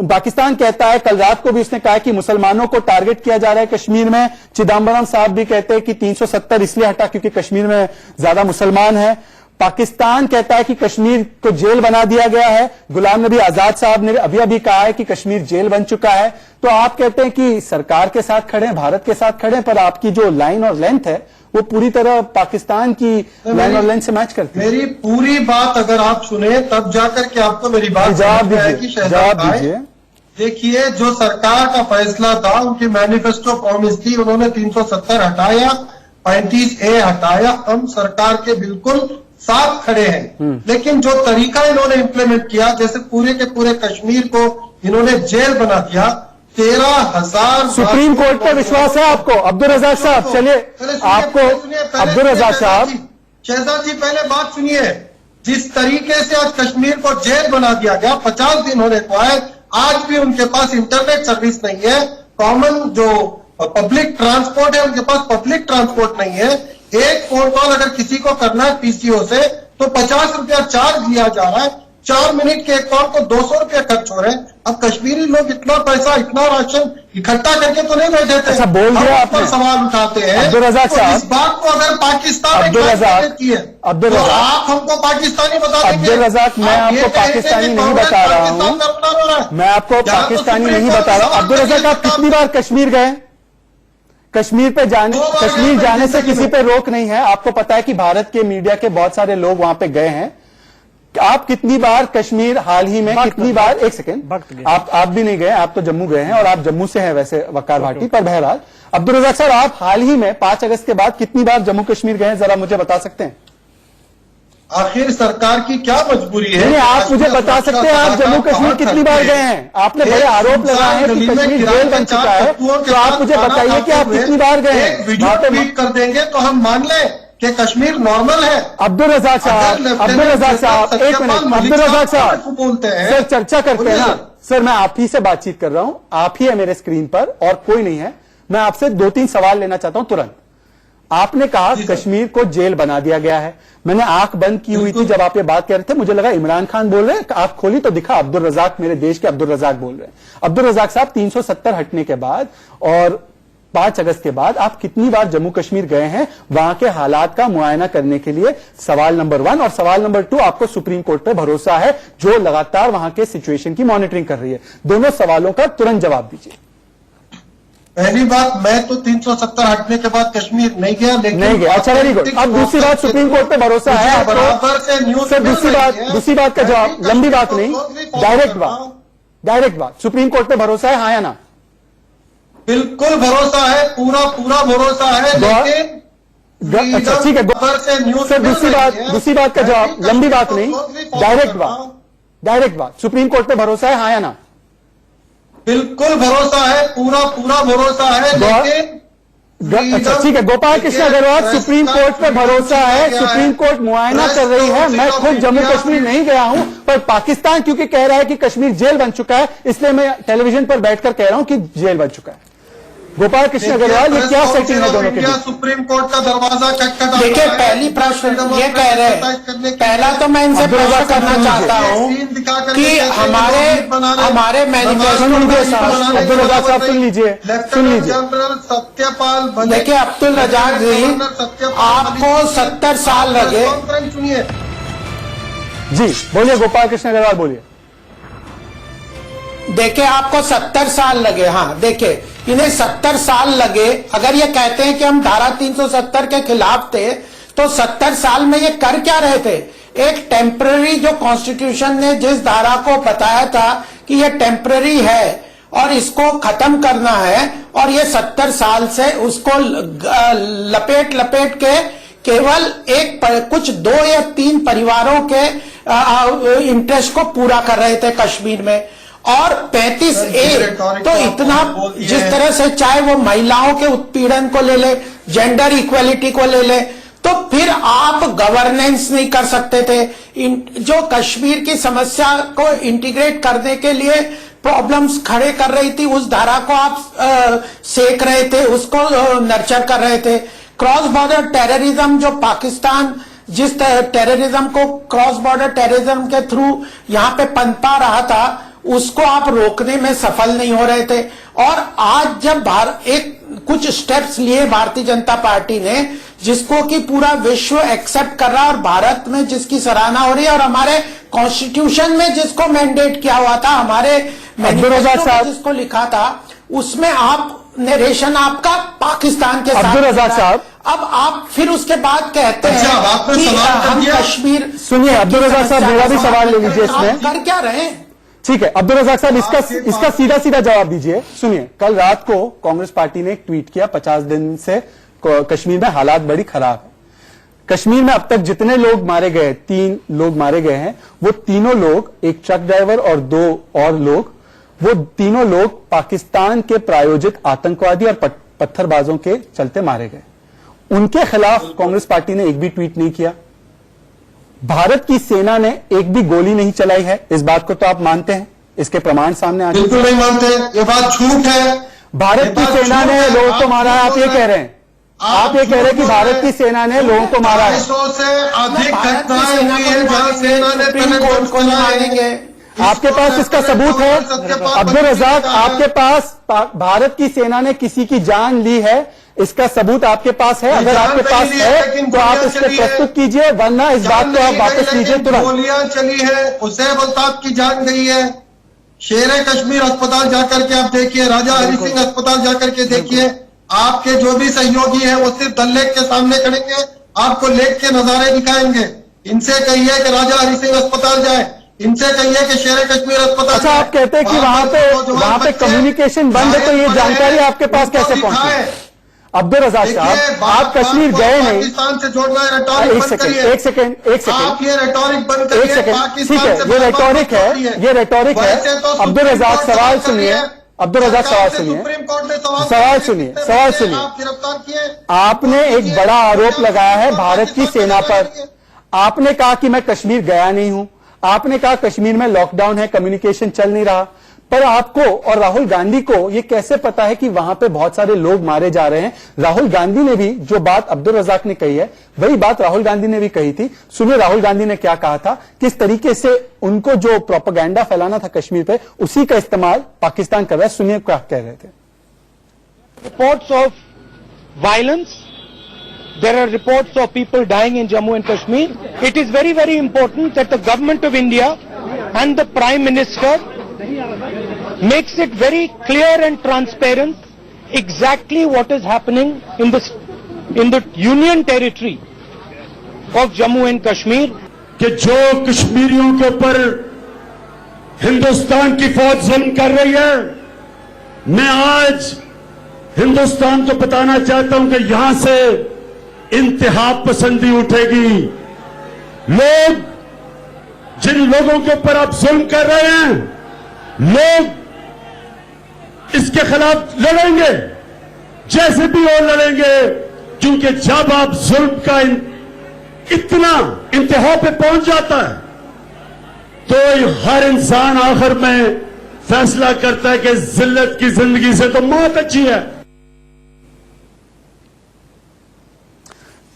पाकिस्तान कहता है, कल रात को भी उसने कहा कि मुसलमानों को टारगेट किया जा रहा है कश्मीर में। चिदम्बरम साहब भी कहते हैं कि 370 इसलिए हटा क्योंकि कश्मीर में ज्यादा मुसलमान है। पाकिस्तान कहता है कि कश्मीर को जेल बना दिया गया है। गुलाम नबी आजाद साहब ने अभी अभी कहा है कि कश्मीर जेल बन चुका है। तो आप कहते हैं कि सरकार के साथ खड़े हैं, भारत के साथ खड़े हैं, पर आपकी जो लाइन और लेंथ है वो पूरी तरह पाकिस्तान की लाइन और लेंथ से मैच करती है। मेरी पूरी बात अगर आप सुने तब जाकर के आपको मेरी बात जवाब दीजिए। देखिए, जो सरकार का फैसला था, उनकी मैनिफेस्टो प्रॉमिस थी, उन्होंने 370 हटाया, 35A हटाया। हम सरकार के बिल्कुल साथ खड़े हैं, लेकिन जो तरीका इन्होंने इम्प्लीमेंट किया, जैसे पूरे के पूरे कश्मीर को इन्होंने जेल बना दिया, 13,000 सुप्रीम कोर्ट पे विश्वास है आपको अब्दुल रज़ाक साहब? चलिए आपको अब्दुल रज़ाक साहब, शहजाद जी पहले बात सुनिए। जिस तरीके से आज कश्मीर को जेल बना दिया गया, 50 दिन होने को आए, आज भी उनके पास इंटरनेट सर्विस नहीं है, कॉमन जो पब्लिक ट्रांसपोर्ट है उनके पास पब्लिक ट्रांसपोर्ट नहीं है। एक फोन कॉल अगर किसी को करना है पीसीओ से तो 50 रुपया चार्ज लिया जा रहा है, 4 मिनट के एक कॉल को 200 रुपया खर्च हो रहे हैं। अब कश्मीरी लोग इतना पैसा, इतना राशन इकट्ठा करके तो नहीं बैठे थे। अच्छा, बोल दिया आपने, सवाल उठाते हैं अब्दुल रज़ाक तो साहब। इस बात को अगर पाकिस्तान अब्दुल रज़ाक, तो आप हमको पाकिस्तानी बता देंगे? अब्दुल रज़ाक, मैं आपको पाकिस्तानी नहीं बता रहा हूं, मैं आपको पाकिस्तानी नहीं बता रहा हूं। अब्दुल रज़ाक, आप कितनी बार कश्मीर गए? कश्मीर जाने से किसी पे रोक नहीं है। आपको पता है कि भारत के मीडिया के बहुत सारे लोग वहां पे गए हैं। आप कितनी बार कश्मीर हाल ही में कितनी बार, एक सेकेंड, आप भी नहीं गए, आप तो जम्मू गए हैं और आप जम्मू से हैं वैसे वकार भाटी, पर बहरहाल अब्दुल रज़ाक साहब, आप हाल ही में 5 अगस्त के बाद कितनी बार जम्मू कश्मीर गए हैं, जरा मुझे बता सकते हैं? आखिर सरकार की क्या मजबूरी है? नहीं, आप मुझे बता सकते हैं आप जम्मू कश्मीर कितनी बार गए हैं? आपने बड़े आरोप लगाए हैं कि कश्मीर जेल बन चुका है, तो आप मुझे बताइए कि आप कितनी बार गए हैं? वीडियो ट्वीट कर देंगे तो हम मान लें कि कश्मीर नॉर्मल है। अब्दुल रज़ाक साहब, एक मिनट, अब्दुल रज़ाक साहब बोलते हैं, सर चर्चा करते हैं ना सर, मैं आप ही से बातचीत कर रहा हूं, आप ही है मेरे स्क्रीन पर और कोई नहीं है। मैं आपसे 2-3 सवाल लेना चाहता हूं तुरंत। आपने कहा कश्मीर को जेल बना दिया गया है, मैंने आंख बंद की हुई थी जब आप ये बात कह रहे थे, मुझे लगा इमरान खान बोल रहे हैं, आंख खोली तो दिखा अब्दुल रज़ाक, मेरे देश के अब्दुल रज़ाक बोल रहे हैं। अब्दुल रज़ाक साहब, 370 हटने के बाद और 5 अगस्त के बाद आप कितनी बार जम्मू कश्मीर गए हैं वहां के हालात का मुआयना करने के लिए? सवाल नंबर 1। और सवाल नंबर 2, आपको सुप्रीम कोर्ट पे भरोसा है जो लगातार वहां के सिचुएशन की मॉनिटरिंग कर रही है? दोनों सवालों का तुरंत जवाब दीजिए। पहली बात, मैं तो 370 हटने के बाद कश्मीर नहीं गया, लेकिन नहीं गया। अच्छा, वेरी गुड। अब दूसरी बात, सुप्रीम कोर्ट पे भरोसा है आपको? बराबर से न्यूज सर, दूसरी बात का जवाब, लंबी बात नहीं, डायरेक्ट बात, सुप्रीम कोर्ट पे भरोसा है, हाँ या ना? बिल्कुल भरोसा है, पूरा भरोसा है, लेकिन अच्छा ठीक है सर, दूसरी बात का जवाब, लंबी बात नहीं, डायरेक्ट बात, सुप्रीम कोर्ट पे भरोसा है, हाँ या ना? बिल्कुल भरोसा है, पूरा भरोसा है, लेकिन अच्छा ठीक है, गोपाल कृष्ण अग्रवाल, सुप्रीम कोर्ट पे भरोसा है, सुप्रीम कोर्ट मुआयना कर रही है। मैं खुद जम्मू कश्मीर नहीं गया हूं, पर पाकिस्तान क्योंकि कह रहा है कि कश्मीर जेल बन चुका है, इसलिए मैं टेलीविजन पर बैठकर कह रहा हूं कि जेल बन चुका है। गोपाल कृष्ण अग्रवाल, ये क्या सेटिंग है दोनों के बीच? सुप्रीम कोर्ट का दरवाजा खटखटा। देखिए, पहली प्रश्न ये कह रहे हैं, पहला तो मैं इनसे प्रश्न करना चाहता हूं कि हमारे मैनिफेस्टो, अब्दुल रज़ाक साहब सुन लीजिए, सत्यपाल, देखिए अब्दुल रज़ाक जी, आपको 70 साल लगे। सुनिए जी, बोलिए गोपाल कृष्ण अग्रवाल, बोलिए। देखिए, आपको 70 साल लगे, हाँ देखिए, इन्हें 70 साल लगे। अगर ये कहते हैं कि हम धारा 370 के खिलाफ थे, तो 70 साल में ये कर क्या रहे थे? एक टेम्पररी, जो कॉन्स्टिट्यूशन ने जिस धारा को बताया था कि ये टेम्पररी है और इसको खत्म करना है, और ये 70 साल से उसको लपेट के केवल कुछ 2 या 3 परिवारों के इंटरेस्ट को पूरा कर रहे थे कश्मीर में। और 35A तो इतना, जिस तरह से चाहे वो महिलाओं के उत्पीड़न को ले ले, जेंडर इक्वेलिटी को ले ले, तो फिर आप गवर्नेंस नहीं कर सकते थे। जो कश्मीर की समस्या को इंटीग्रेट करने के लिए प्रॉब्लम्स खड़े कर रही थी, उस धारा को आप सेक रहे थे, उसको नर्चर कर रहे थे। क्रॉस बॉर्डर टेररिज्म, जो पाकिस्तान जिस टेररिज्म को क्रॉस बॉर्डर टेररिज्म के थ्रू यहां पे पनपा रहा था, उसको आप रोकने में सफल नहीं हो रहे थे। और आज जब कुछ स्टेप्स लिए भारतीय जनता पार्टी ने, जिसको कि पूरा विश्व एक्सेप्ट कर रहा है और भारत में जिसकी सराहना हो रही है, और हमारे कॉन्स्टिट्यूशन में जिसको मैंडेट किया हुआ था, हमारे मैनिफेस्टो में जिसको लिखा था, उसमें आप नरेशन आपका पाकिस्तान के साथ। अब्दुल रज़ाक साहब, अब आप फिर उसके बाद कहते हैं आपने कि सवाल कर हम दिया। कश्मीर। सुनिए अब्दुल रज़ाक साहब, मेरा भी सवाल ले लीजिए इसमें। आप कर क्या रहे हैं? ठीक है अब्दुल रज़ाक साहब, इसका सीधा सीधा जवाब दीजिए। सुनिए, कल रात को कांग्रेस पार्टी ने एक ट्वीट किया, 50 दिन से कश्मीर में हालात बड़ी खराब है। कश्मीर में अब तक जितने लोग मारे गए, 3 लोग मारे गए हैं, वो तीनों लोग, एक ट्रक ड्राइवर और 2 और लोग, वो तीनों लोग पाकिस्तान के प्रायोजित आतंकवादी और पत्थरबाजों के चलते मारे गए। उनके खिलाफ कांग्रेस पार्टी ने एक भी ट्वीट नहीं किया। भारत की सेना ने एक भी गोली नहीं चलाई है। इस बात को तो आप मानते हैं? इसके प्रमाण सामने आ बिल्कुल नहीं मानते, ये बात झूठ है। भारत की सेना ने लोगों को मारा है, आप ये कह रहे हैं? आप ये कह रहे हैं कि भारत की सेना ने लोगों को मारा है? 250 से अधिक घटनाएं हुई है जहां सेना ने कोर्ट को मारेंगे। आपके पास इसका सबूत है? अब्दुल रज़ाक, आपके पास भारत की सेना ने किसी की जान ली है, इसका सबूत आपके पास है? अगर आपके पास है तो आप इसको प्रस्तुत कीजिए, वरना इस बात को आप वापस लीजिए तुरंत। गोलियां चली है, हुसैन अल्ताफ की जान गई है। शेर कश्मीर अस्पताल जाकर के आप देखिए, राजा हरि सिंह अस्पताल जाकर के देखिए। आपके जो भी सहयोगी हैं वो सिर्फ दल लेक के सामने खड़ेंगे, आपको लेक के नजारे दिखाएंगे। इनसे कहिए कि राजा हरि सिंह अस्पताल जाए, इनसे कहिए कि शेर कश्मीर अस्पताल। अच्छा, आप कहते हैं कि वहां पे कम्युनिकेशन बंद है, तो ये जानकारी आपके पास कैसे पहुंची? अब्दुल रज़ाक साहब, आप कश्मीर गए नहीं। पाकिस्तान से जोड़ना है, रेटोरिक बंद करिए। एक सेकंड आप ये रेटोरिक बंद करिए। ठीक है, ये रेटोरिक है, ये रेटोरिक है। अब्दुल रज़ाक सवाल सुनिए, अब्दुल रज़ाक सवाल सुनिए, सवाल सुनिए, सवाल सुनिए। गिरफ्तार किए। आपने एक बड़ा आरोप लगाया है भारत की सेना पर। आपने कहा कि मैं कश्मीर गया नहीं हूं, आपने कहा कश्मीर में लॉकडाउन है, कम्युनिकेशन चल नहीं रहा, पर आपको और राहुल गांधी को यह कैसे पता है कि वहां पे बहुत सारे लोग मारे जा रहे हैं? राहुल गांधी ने भी जो बात अब्दुल रज़ाक ने कही है, वही बात राहुल गांधी ने भी कही थी। सुनिए राहुल गांधी ने क्या कहा था, किस तरीके से उनको जो प्रोपेगेंडा फैलाना था कश्मीर पे, उसी का इस्तेमाल पाकिस्तान कर रहा है। सुनिए क्या कह रहे थे। Reports of violence. There are reports of people dying in Jammu and Kashmir. It is very, very important that the government of India and the Prime Minister makes it very clear and transparent exactly what is happening in the Union Territory of Jammu and Kashmir. कि जो कश्मीरियों के ऊपर हिंदुस्तान की फौज जुल्म कर रही है, मैं आज हिंदुस्तान को बताना चाहता हूं कि यहां से इंतहा पसंदी उठेगी। लोग, जिन लोगों के ऊपर आप जुल्म कर रहे हैं, लोग इसके खिलाफ लड़ेंगे, जैसे भी और लड़ेंगे, क्योंकि जब आप जुल्म का इतना इंतहा पे पहुंच जाता है, तो हर इंसान आखिर में फैसला करता है कि जिल्लत की जिंदगी से तो मौत अच्छी है।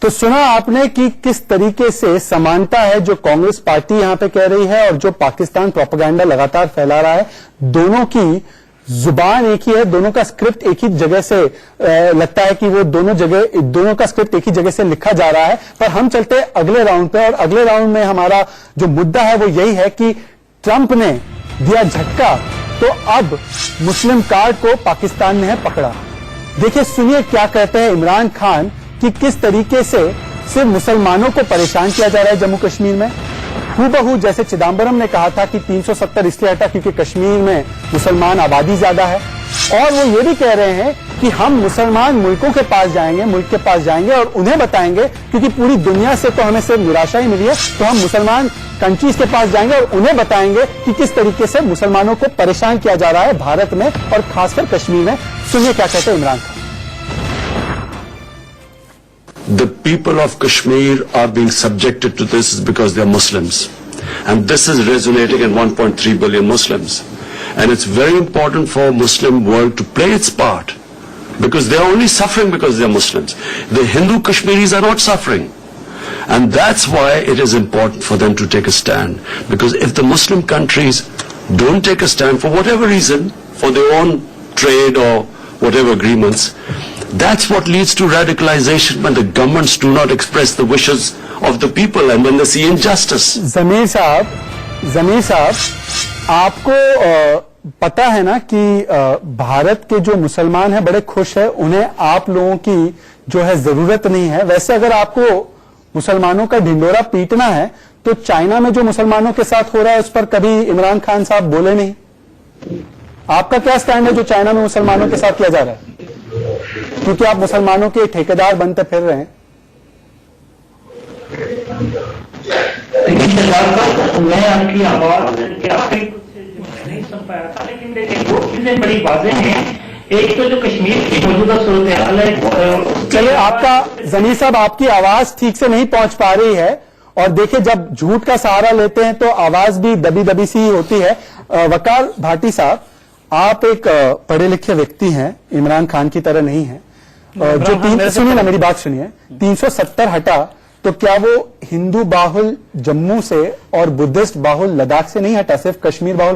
तो सुना आपने कि किस तरीके से समानता है जो कांग्रेस पार्टी यहां पे कह रही है और जो पाकिस्तान प्रोपेगेंडा लगातार फैला रहा है। दोनों की जुबान एक ही है, दोनों का स्क्रिप्ट एक ही जगह से लगता है कि वो दोनों का स्क्रिप्ट एक ही जगह से लिखा जा रहा है। पर हम चलते हैं अगले राउंड पे, और अगले राउंड में हमारा जो मुद्दा है वो यही है कि ट्रंप ने दिया झटका, तो अब मुस्लिम कार्ड को पाकिस्तान ने है पकड़ा। देखिए, सुनिए क्या कहते हैं इमरान खान कि किस तरीके से सिर्फ मुसलमानों को परेशान किया जा रहा है जम्मू कश्मीर में। हूबहू जैसे चिदम्बरम ने कहा था कि 370 इसलिए हटा क्योंकि कश्मीर में मुसलमान आबादी ज्यादा है, और वो ये भी कह रहे हैं कि हम मुसलमान मुल्क के पास जाएंगे और उन्हें बताएंगे, क्योंकि पूरी दुनिया से तो हमें सिर्फ निराशा ही मिली है, तो हम मुसलमान कंट्रीज के पास जाएंगे और उन्हें बताएंगे कि किस तरीके से मुसलमानों को परेशान किया जा रहा है भारत में और खासकर कश्मीर में। सुनिए क्या कहते हैं Imran Khan. the people of Kashmir are being subjected to this is because they are Muslims. And this is resonating in 1.3 billion Muslims. And it's very important for Muslim world to play its part, because they are only suffering because they are Muslims. The Hindu Kashmiris are not suffering. And that's why it is important for them to take a stand. Because if the Muslim countries don't take a stand for whatever reason, for their own trade or whatever agreements, that's what leads to radicalization, when the governments do not express the wishes of the people and when they see injustice. जमीर साहब आपको पता है ना कि भारत के जो मुसलमान हैं बड़े खुश हैं, उन्हें आप लोगों की जो है जरूरत नहीं है। वैसे अगर आपको मुसलमानों का ढिंडोरा पीटना है तो चाइना में जो मुसलमानों के साथ हो रहा है उस पर कभी इमरान खान साहब बोले नहीं। आपका क्या स्टैंड है जो चाइना में मुसलमानों के साथ किया जा रहा है? क्योंकि आप मुसलमानों के ठेकेदार बनते फिर रहे हैं। मैं आपकी आवाज नहीं सुन पाया था, लेकिन देखिए दो चीजें बड़ी वाज़ेह हैं। एक तो जो कश्मीर की मौजूदा सूरत हाल है, चलिए आपका जमीर साहब आपकी आवाज ठीक से नहीं पहुंच पा रही है, और देखिए जब झूठ का सहारा लेते हैं तो आवाज भी दबी दबी सी होती है। वकार भाटी साहब, आप एक पढ़े लिखे व्यक्ति हैं, इमरान खान की तरह नहीं है। जो सुनिए ना, मेरी बात सुनिए, 370 हटा तो क्या वो हिंदू बाहुल जम्मू से और बुद्धिस्ट बाहुल लद्दाख से नहीं हटा, सिर्फ कश्मीर बाहुल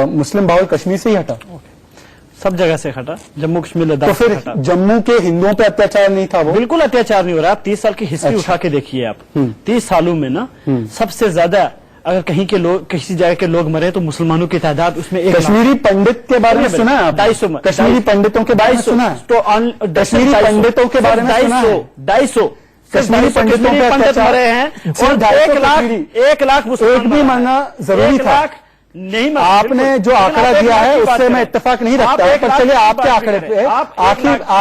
मुस्लिम बाहुल कश्मीर से ही हटा? सब जगह से हटा, जम्मू कश्मीर लद्दाख। तो फिर जम्मू के हिंदुओं पे अत्याचार नहीं था? वो बिल्कुल अत्याचार नहीं हो रहा। 30 साल की हिस्ट्री उठा के देखिए आप। 30 सालों में ना सबसे ज्यादा अगर कहीं के लोग, किसी जगह के लोग मरे तो मुसलमानों की तादाद उसमें एक। कश्मीरी पंडित के बारे में सुना है? 250 कश्मीरी पंडितों के बारे में सुना है? तो कश्मीरी पंडितों के बारे में सुना है? 250 कश्मीरी पंडितों पे पंडित मरे हैं और 1 लाख मुसलमान भी मरना जरूरी था। नहीं, आपने जो आंकड़ा दिया है उससे मैं इत्तेफाक नहीं रखता, पर चलिए आपके आंकड़े पे आप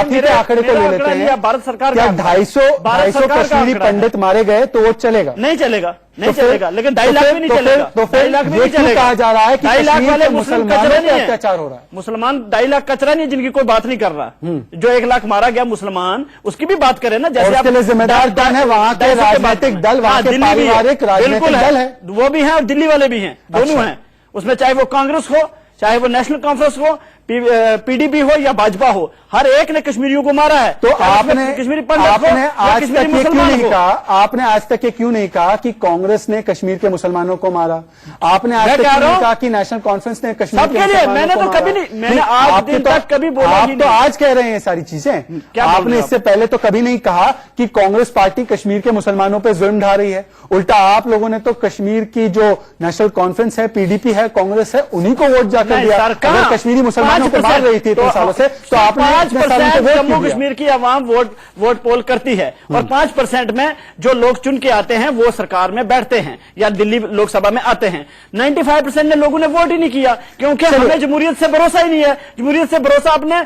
ही के आंकड़े को ले लेते हैं। भारत सरकार क्या 250 कश्मीरी पंडित मारे गए तो वो चलेगा? नहीं चलेगा, नहीं चलेगा, लेकिन 2.5 लाख भी नहीं चलेगा। तो फिर ये क्यों कहा जा रहा है कि 2.5 लाख वाले मुसलमानों पे अत्याचार हो रहा है? मुसलमान 2.5 लाख कचरा नहीं, जिनकी कोई बात नहीं कर रहा। जो 1 लाख मारा गया मुसलमान, उसकी भी बात करें ना। जैसे उसके लिए जिम्मेदार कौन है? वहां के राजनीतिक दल, वहां के पारिवारिक राजनीतिक दल है, वो भी है और दिल्ली वाले भी हैं, दोनों हैं उसमें, चाहे वो कांग्रेस हो, चाहे वो नेशनल कॉन्फ्रेंस हो, पीडीपी हो या भाजपा हो, हर एक ने कश्मीरियों को मारा है। तो आपने कश्मीरी पंडित आपने आज तक ये क्यों नहीं कहा, आपने आज तक ये क्यों नहीं कहा कि कांग्रेस ने कश्मीर के मुसलमानों को मारा? आपने आज तक क्यों नहीं कहा कि नेशनल कॉन्फ्रेंस ने कश्मीर के मुसलमानों को मारा? मैंने तो कभी नहीं, मैंने आज दिन तक कभी बोला आप तो आज कह रहे हैं सारी चीजें। आपने इससे पहले तो कभी नहीं कहा कि कांग्रेस पार्टी कश्मीर के मुसलमानों पर जुल्म ढा रही है। उल्टा आप लोगों ने तो कश्मीर की जो नेशनल कॉन्फ्रेंस है, पीडीपी है, कांग्रेस है, उन्हीं को वोट जाकर दिया। अगर कश्मीरी मुसलमानों को मार रही थी इतने सालों से, तो आपने 5% जम्मू कश्मीर की आवाम वोट पोल करती है, और 5% में जो लोग चुन के आते हैं वो सरकार में बैठते हैं या दिल्ली लोकसभा में आते हैं। 95% ने लोगों ने वोट ही नहीं किया, क्योंकि हमें जमहूरियत से भरोसा ही नहीं है। जमहूरियत से भरोसा आपने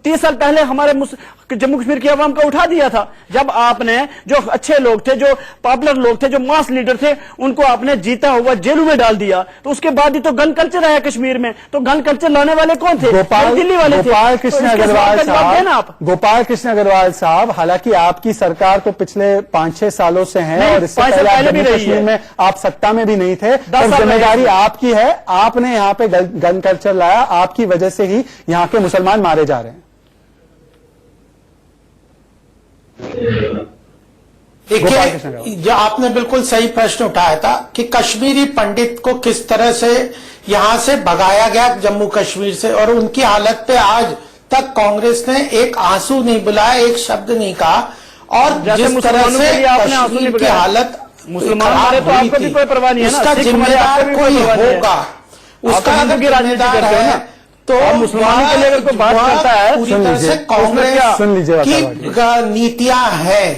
30 साल पहले हमारे जम्मू कश्मीर की आवाम को उठा दिया था, जब आपने जो अच्छे लोग थे, जो पॉपुलर लोग थे, जो मास लीडर थे, उनको आपने जीता हुआ जेलों में डाल दिया। तो उसके बाद ही तो गन कल्चर आया कश्मीर में। तो गन कल्चर लाने वाले कौन थे? दिल्ली वाले थे। गोपाल कृष्ण अग्रवाल साहब, गोपाल कृष्ण अग्रवाल साहब, हालांकि आपकी सरकार तो पिछले 5-6 सालों से है, और इससे पहले जम्मू कश्मीर में आप सत्ता में भी नहीं थे, तो जिम्मेदारी आपकी है। आपने यहाँ पे गन कल्चर लाया, आपकी वजह से ही यहाँ के मुसलमान मारे जा रहे हैं। देखिए, जो आपने बिल्कुल सही प्रश्न उठाया था कि कश्मीरी पंडित को किस तरह से यहां से भगाया गया जम्मू कश्मीर से, और उनकी हालत पे आज तक कांग्रेस ने एक आंसू नहीं बुलाया, एक शब्द नहीं कहा। और जिस तरह से कश्मीर की हालत खराब हुई थी, उसका जिम्मेदार कोई होगा, उसका अगर जिम्मेदार है तो मुसलमानों के लिए अगर कोई बात करता है, पूरी तरह से कांग्रेस की नीतियां हैं।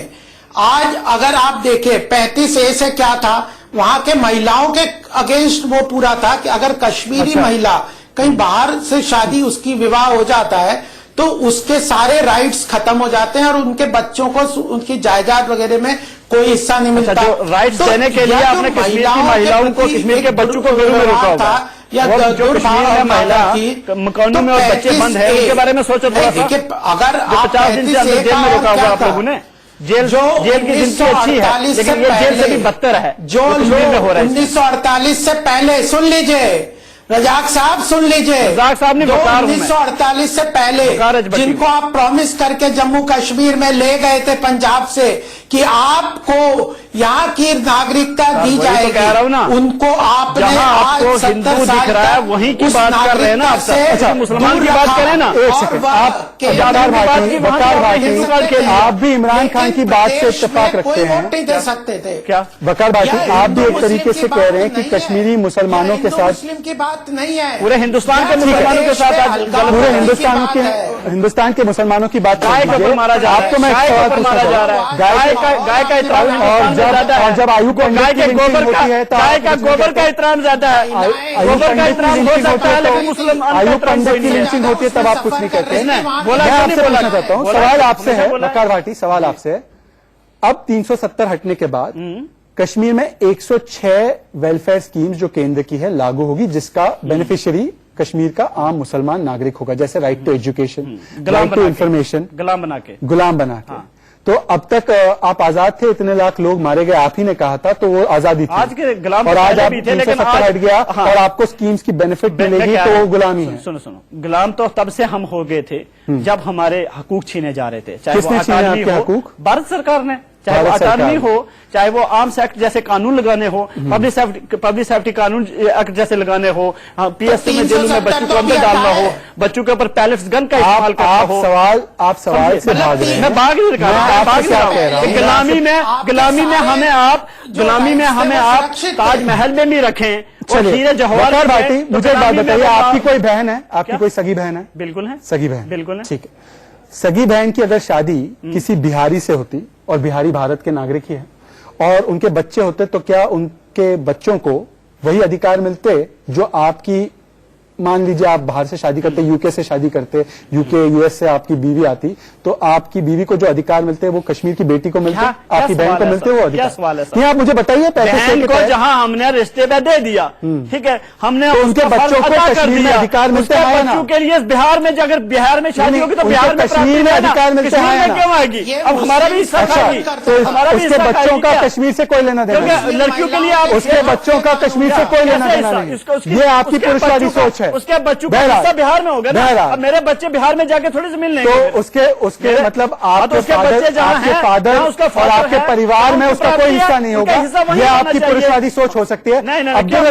आज अगर आप देखें 35A से क्या था, वहां के महिलाओं के अगेंस्ट वो पूरा था कि अगर कश्मीरी महिला कहीं बाहर से शादी, उसकी विवाह हो जाता है तो उसके सारे राइट्स खत्म हो जाते हैं और उनके बच्चों को उनकी जायदाद वगैरह में कोई हिस्सा नहीं मिलता। राइट्स देने के लिए आपने कश्मीर की महिलाओं को, कश्मीर के बच्चों को जेल में रोका होगा, या जो कश्मीर में महिला मकानों में और बच्चे बंद है, उनके बारे में सोचो थोड़ा सा। अगर 50 दिन से अंदर जेल में रोका होगा आप लोगों ने, जेल की गिनती अच्छी है, लेकिन ये जेल से भी बदतर है जो कश्मीर में हो रहा है। 1948 से पहले, सुन लीजिए रजाक साहब, सुन लीजिए, रजाक साहब ने 1948 से पहले जिनको आप प्रॉमिस करके जम्मू कश्मीर में ले गए थे पंजाब से कि आपको यहाँ की नागरिकता दी जाएगी, कह रहा हूँ ना, उनको आपने आज आज 70 साल दिख रहा है, वहीं की बात कर रहे हैं ना आप। अच्छा, मुसलमान की बात करें ना, एक सेकंड, आप भी इमरान खान की बात से इत्तेफाक रखते हैं, वोट नहीं दे सकते थे क्या वकार भाटी, आप भी एक तरीके से कह रहे हैं कि कश्मीरी मुसलमानों के साथ, मुस्लिम की बात नहीं है, पूरे हिंदुस्तान के मुसलमानों के साथ आज पूरे हिंदुस्तान के मुसलमानों की बात, गाय को मारा जा रहा है, आपको मैं गाय को मारा जा रहा है, गाय का इतराम और जब आयु को गाय के गोबर का इतराम ज्यादा है, गोबर का इतराम हो सकता है, लेकिन मुस्लिम आयु पंडित की लिंचिंग होती है तब आप कुछ नहीं कहते हैं। मैं आपसे पूछना चाहता हूँ, सवाल आपसे है वकार भाटी, सवाल आपसे है, अब 370 हटने के बाद कश्मीर में 106 वेलफेयर स्कीम्स जो केंद्र की है लागू होगी, जिसका बेनिफिशियरी कश्मीर का आम मुसलमान नागरिक होगा, जैसे right to education, right to information, गुलाम बना के। तो अब तक आप आजाद थे, इतने लाख लोग मारे गए, आप ही ने कहा था, तो वो आजादी थी। आज के गुलाम और आज आप भी थे, लेकिन 370 हट गया और आपको स्कीम्स की बेनिफिट मिलेगी, तो वो गुलामी है। सुनो, गुलाम तो तब से हम हो गए थे जब हमारे हकूक छीने जा रहे थे, चाहे वो किसने छीने आपके हकूक? भारत सरकार ने, चाहे वो अटारनी हो, चाहे वो आर्म्स एक्ट जैसे कानून लगाने हो, पब्लिक सेफ्टी कानून एक्ट जैसे लगाने हो, पीएससी में जेलों में बच्चों को अंदर डालना हो, बच्चों के ऊपर पैलेट्स गन का इस्तेमाल करना हो। आप सवाल से भाग रहे हैं। मैं भाग नहीं रहा, गुलामी में हमें आप ताजमहल में भी रखें। चलिए जवाहर भाटी, मुझे एक बात बताइए, आपकी कोई बहन है, आपकी कोई सगी बहन है? बिल्कुल है, सगी बहन, बिल्कुल है। ठीक है, सगी बहन की अगर शादी किसी बिहारी से होती, और बिहारी भारत के नागरिक ही है, और उनके बच्चे होते, तो क्या उनके बच्चों को वही अधिकार मिलते जो आपकी, मान लीजिए आप बाहर से शादी करते, यूके से शादी करते, यूके यूएस से आपकी बीवी आती, तो आपकी बीवी को जो अधिकार मिलते हैं वो कश्मीर की बेटी को मिलते, आपकी बहन को मिलते वो अधिकार? नहीं, आप मुझे बताइए, बहन को जहां हमने रिश्ते में दे दिया, ठीक है, हमने तो उनके बच्चों को कश्मीर में अधिकार मिलते हैं ना? बच्चों के लिए बिहार में, अगर बिहार में शादी होगी तो बिहार में कश्मीर में अधिकार मिलते हैं, क्यों आएगी? अब हमारा भी हिस्सा खाएगी, हमारा भी उसके बच्चों का कश्मीर से कोई लेना देना नहीं, लड़कियों के लिए आप उसके बच्चों का कश्मीर से कोई लेना देना नहीं, ये आपकी पुरुषवादी सोच है। उसके बच्चों का हिस्सा बिहार में होगा ना, अब मेरे बच्चे बिहार में जाके थोड़ी जमीन लेंगे, तो उसके मतलब आपके फादर और आपके परिवार में उसका कोई हिस्सा नहीं होगा, ये आपकी पुरुषवादी सोच हो सकती है। अब्दुल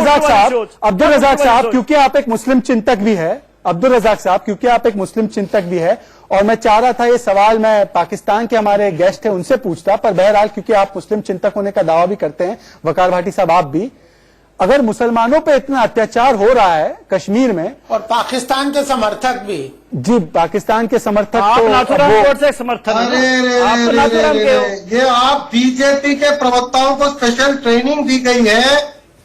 रज़ाक साहब, क्योंकि आप एक मुस्लिम चिंतक भी है, अब्दुल रज़ाक साहब, क्योंकि आप एक मुस्लिम चिंतक भी है, और मैं चाह रहा था ये सवाल मैं पाकिस्तान के हमारे गेस्ट है उनसे पूछता, पर बहरहाल क्योंकि आप मुस्लिम चिंतक होने का दावा भी करते हैं, वकार भाटी साहब आप भी, अगर मुसलमानों पे इतना अत्याचार हो रहा है कश्मीर में, और पाकिस्तान के समर्थक भी, जी पाकिस्तान के समर्थक, आप तो नाथुराम कोर्ट से समर्थक, ये आप बीजेपी के प्रवक्ताओं को स्पेशल ट्रेनिंग दी गई है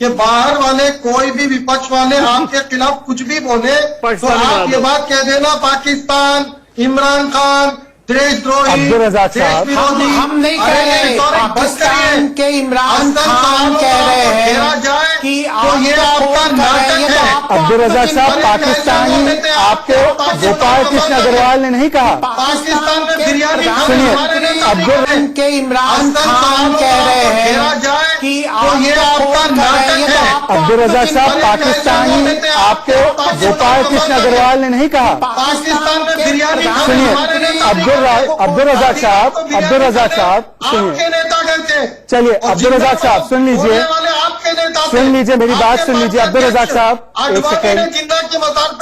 कि बाहर वाले कोई भी विपक्ष वाले आपके खिलाफ कुछ भी बोले तो आप ये बात कह देना, पाकिस्तान, इमरान खान देशद्रोही, अब्दुल रज़ाक साहब, हम नहीं कह रहे, पाकिस्तान के इमरान खान कह रहे हैं कि ये आपका नाटक है। अब्दुल रज़ाक साहब, पाकिस्तानी आपके गोपाल कृष्ण अग्रवाल ने नहीं कहा, पाकिस्तान में बिरयानी सुनिए, अब्दुल के इमरान खान कह रहे हैं कि ये आपका नाटक है। अब्दुल रज़ाक साहब, पाकिस्तानी आपके गोपाल कृष्ण अग्रवाल ने नहीं कहा, पाकिस्तान में बिरयानी सुनिए, अब्दुल रज़ाक साहब, आपके नेता गए थे। चलिए अब्दुल रज़ाक साहब सुन लीजिए, मेरी बात सुन लीजिए, अब्दुल रज़ाक साहब एक सेकेंड,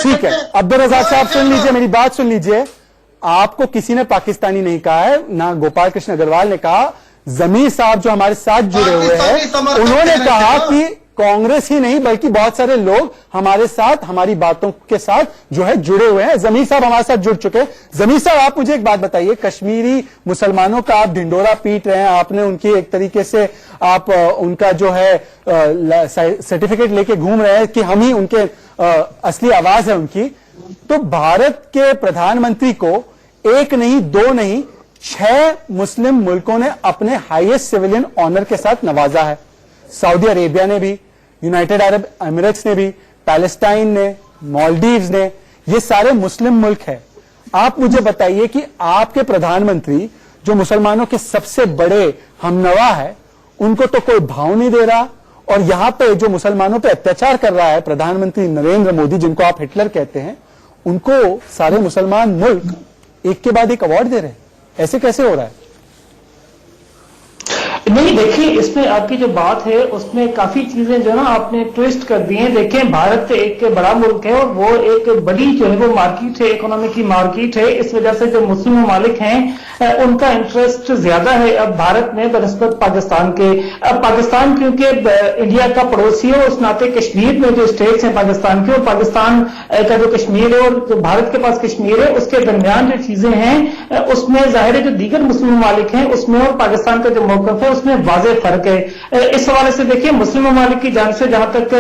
ठीक है, अब्दुल रज़ाक साहब सुन लीजिए, मेरी बात सुन लीजिए, आपको किसी ने पाकिस्तानी नहीं कहा है, ना गोपाल कृष्ण अग्रवाल ने कहा, जमीर साहब जो हमारे साथ जुड़े हुए हैं उन्होंने कहा कि कांग्रेस ही नहीं बल्कि बहुत सारे लोग हमारे साथ, हमारी बातों के साथ जो है जुड़े हुए हैं। जमीर साहब हमारे साथ जुड़ चुके हैं। जमीर साहब आप मुझे एक बात बताइए, कश्मीरी मुसलमानों का आप ढिंडोरा पीट रहे हैं, आपने उनकी एक तरीके से आप उनका जो है सर्टिफिकेट लेके घूम रहे हैं कि हम ही उनके असली आवाज है उनकी, तो भारत के प्रधानमंत्री को एक नहीं, दो नहीं, 6 मुस्लिम मुल्कों ने अपने हाईएस्ट सिविलियन ऑनर के साथ नवाजा है। सऊदी अरेबिया ने भी, यूनाइटेड अरब एमिरेट्स ने भी, पैलेस्टाइन ने, मालदीव्स ने, ये सारे मुस्लिम मुल्क हैं। आप मुझे बताइए कि आपके प्रधानमंत्री जो मुसलमानों के सबसे बड़े हमनवा है, उनको तो कोई भाव नहीं दे रहा। और यहां पे जो मुसलमानों पे अत्याचार कर रहा है प्रधानमंत्री नरेंद्र मोदी, जिनको आप हिटलर कहते हैं, उनको सारे मुसलमान मुल्क एक के बाद एक अवार्ड दे रहे हैं। ऐसे कैसे हो रहा है? नहीं, देखिए, इसमें आपकी जो बात है उसमें काफी चीजें जो ना आपने ट्विस्ट कर दी हैं। देखें, भारत एक बड़ा मुल्क है और वो एक बड़ी जो है वो मार्केट है, इकोनॉमी की मार्केट है। इस वजह से जो मुस्लिम ममालिक हैं उनका इंटरेस्ट ज्यादा है अब भारत में बनस्बत पाकिस्तान के। अब पाकिस्तान क्योंकि इंडिया का पड़ोसी है, उस नाते कश्मीर में जो स्टेट्स हैं पाकिस्तान के, और पाकिस्तान का जो कश्मीर है और जो भारत के पास कश्मीर है, उसके दरमियान जो चीजें हैं उसमें जाहिर है जो दीगर मुस्लिम ममालिक हैं उसमें और पाकिस्तान का जो मौकफ है उसमें वाज़ेह फर्क है। इस हवाले से देखिए, मुस्लिम ममालिक की जानिब से जहां तक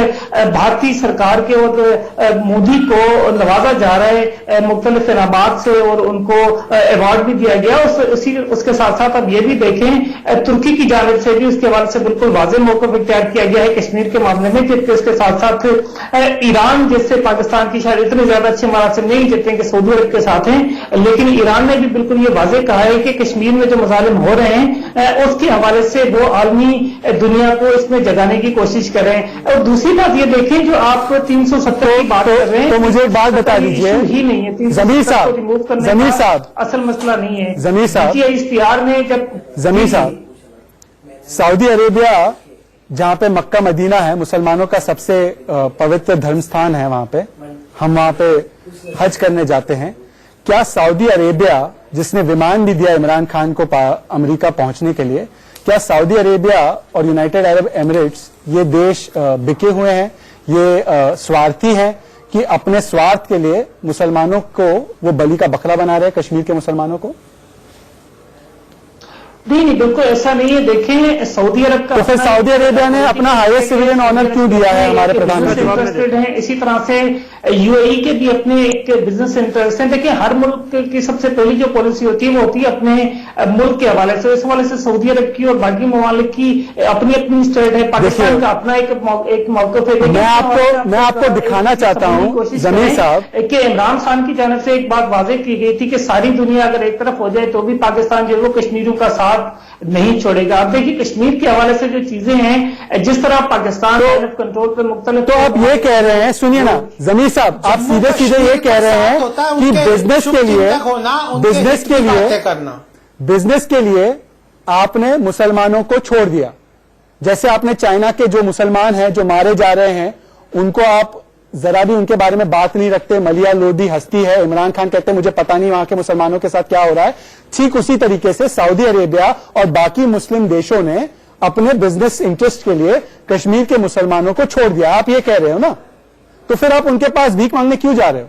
भारतीय सरकार के और मोदी को नवाजा जा रहा है मुख्तलिफ इनामात से और उनको अवार्ड भी दिया गया, उसके साथ साथ अब ये भी देखें तुर्की की जानिब से भी उसके हवाले से बिल्कुल वाज़ेह मौक़िफ़ इख्तियार किया गया है कश्मीर के मामले में। जबकि इसके साथ साथ ईरान जिससे पाकिस्तान की शायद इतने ज्यादा अच्छे मरासिम नहीं जितने कि सऊदी अरब के साथ हैं, लेकिन ईरान ने भी बिल्कुल ये वाज़ेह कहा है कि कश्मीर में जो मजालिम हो रहे हैं उसके हवाले से वो आलमी दुनिया को इसमें जगाने की कोशिश करें। और दूसरी बात ये देखें, जो आप 370 की बात कर रहे हैं, तो मुझे एक बात बता दीजिए, ही नहीं है जमीर साहब, रिमूव करने जमीर का साहब, असल मसला नहीं है। जमीर साहब, इश्तिहार में जब जमीर साहब, सऊदी अरेबिया जहां पे मक्का मदीना है, मुसलमानों का सबसे पवित्र धर्म स्थान है, वहां पे हम वहां पे हज करने जाते हैं। क्या सऊदी अरेबिया, जिसने विमान भी दिया इमरान खान को अमेरिका पहुंचने के लिए, क्या सऊदी अरेबिया और यूनाइटेड अरब एमिरेट्स ये देश बिके हुए हैं, ये स्वार्थी हैं कि अपने स्वार्थ के लिए मुसलमानों को वो बलि का बकरा बना रहे हैं, कश्मीर के मुसलमानों को? नहीं, बिल्कुल ऐसा नहीं है। देखें, सऊदी अरब का तो फिर सऊदी अरेबिया ने अपना हाईएस्ट सिविलियन ऑनर क्यों दिया है हमारे प्रधानमंत्री? इंटरेस्टेड हैं। इसी तरह से यूएई के भी अपने एक बिजनेस इंटरेस्ट हैं। देखिए, हर मुल्क की सबसे पहली जो पॉलिसी होती है वो होती है अपने मुल्क के हवाले से। इस हवाले से सऊदी अरब की और बाकी ममालिक की अपनी अपनी स्टेट है, पाकिस्तान का अपना एक मौक़िफ़ है। मैं आपको दिखाना चाहता हूं जमीर साहब कि इमरान खान की जानिब से एक बात वाज़ेह की गई थी कि सारी दुनिया अगर एक तरफ हो जाए तो भी पाकिस्तान जो है वो कश्मीरियों का साथ नहीं छोड़ेगा। आप देखिए, कश्मीर के हवाले से जो चीजें हैं, जिस तरह पाकिस्तान कंट्रोल पे मुख्तलिफ, तो आप ये कह रहे हैं, सुनिए ना जमीर साहब, आप सीधे सीधे ये कह रहे हैं कि बिजनेस के लिए आपने मुसलमानों को छोड़ दिया। जैसे आपने चाइना के जो मुसलमान हैं जो मारे जा रहे हैं उनको आप जरा भी उनके बारे में बात नहीं रखते। मलिया लोधी हस्ती है, इमरान खान कहते हैं मुझे पता नहीं वहां के मुसलमानों के साथ क्या हो रहा है। ठीक उसी तरीके से सऊदी अरेबिया और बाकी मुस्लिम देशों ने अपने बिजनेस इंटरेस्ट के लिए कश्मीर के मुसलमानों को छोड़ दिया। आप ये कह रहे हो ना, तो फिर आप उनके पास भीख मांगने क्यों जा रहे हो?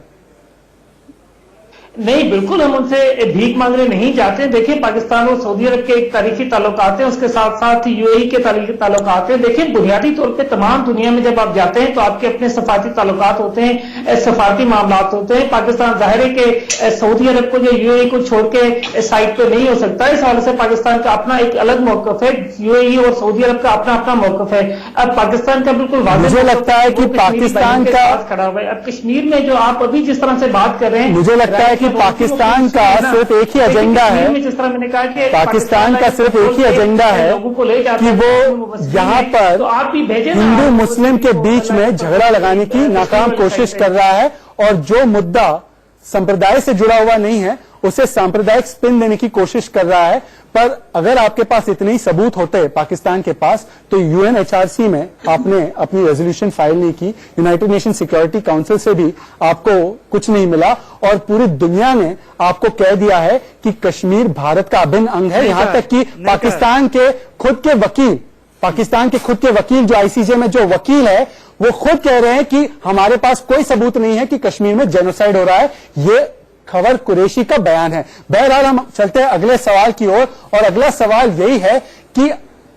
नहीं, बिल्कुल हम उनसे भीख मांगने नहीं जाते। देखिए, पाकिस्तान और सऊदी अरब के एक तारीखी ताल्लुकात हैं, उसके साथ साथ यूएई के तारीखी ताल्लुकात हैं। देखिए, बुनियादी तौर पे तमाम दुनिया में जब आप जाते हैं तो आपके अपने सफारती ताल्लुकात होते हैं, सफारती मामलात होते हैं। पाकिस्तान जाहिर है कि सऊदी अरब को या यूएई को छोड़ के साइड पे नहीं हो सकता। इस हवाले से पाकिस्तान का अपना एक अलग मौकफ है, यूएई और सऊदी अरब का अपना अपना मौकफ है। अब पाकिस्तान का बिल्कुल मुझे लगता है कि पाकिस्तान का खड़ा हुआ है। अब कश्मीर में जो आप अभी जिस तरह से बात कर रहे हैं, मुझे लगता है कि पाकिस्तान का सिर्फ एक ही एजेंडा है, जिस तरह मैंने कहा कि पाकिस्तान का सिर्फ एक ही एजेंडा है कि वो यहाँ पर हिंदू मुस्लिम के बीच में झगड़ा लगाने की नाकाम कोशिश कर रहा है और जो मुद्दा संप्रदाय से जुड़ा हुआ नहीं है उसे सांप्रदायिक स्पिन देने की कोशिश कर रहा है। पर अगर आपके पास इतने ही सबूत होते पाकिस्तान के पास तो यूएनएचआरसी में आपने अपनी रेजोल्यूशन फाइल नहीं की, यूनाइटेड नेशन सिक्योरिटी काउंसिल से भी आपको कुछ नहीं मिला और पूरी दुनिया ने आपको कह दिया है कि कश्मीर भारत का अभिन्न अंग है। यहां तक कि पाकिस्तान के खुद के वकील जो आईसीजे में जो वकील है वो खुद कह रहे हैं कि हमारे पास कोई सबूत नहीं है कि कश्मीर में जेनोसाइड हो रहा है। ये खबर कुरैशी का बयान है। बहरहाल हम चलते हैं अगले सवाल की ओर और अगला सवाल यही है कि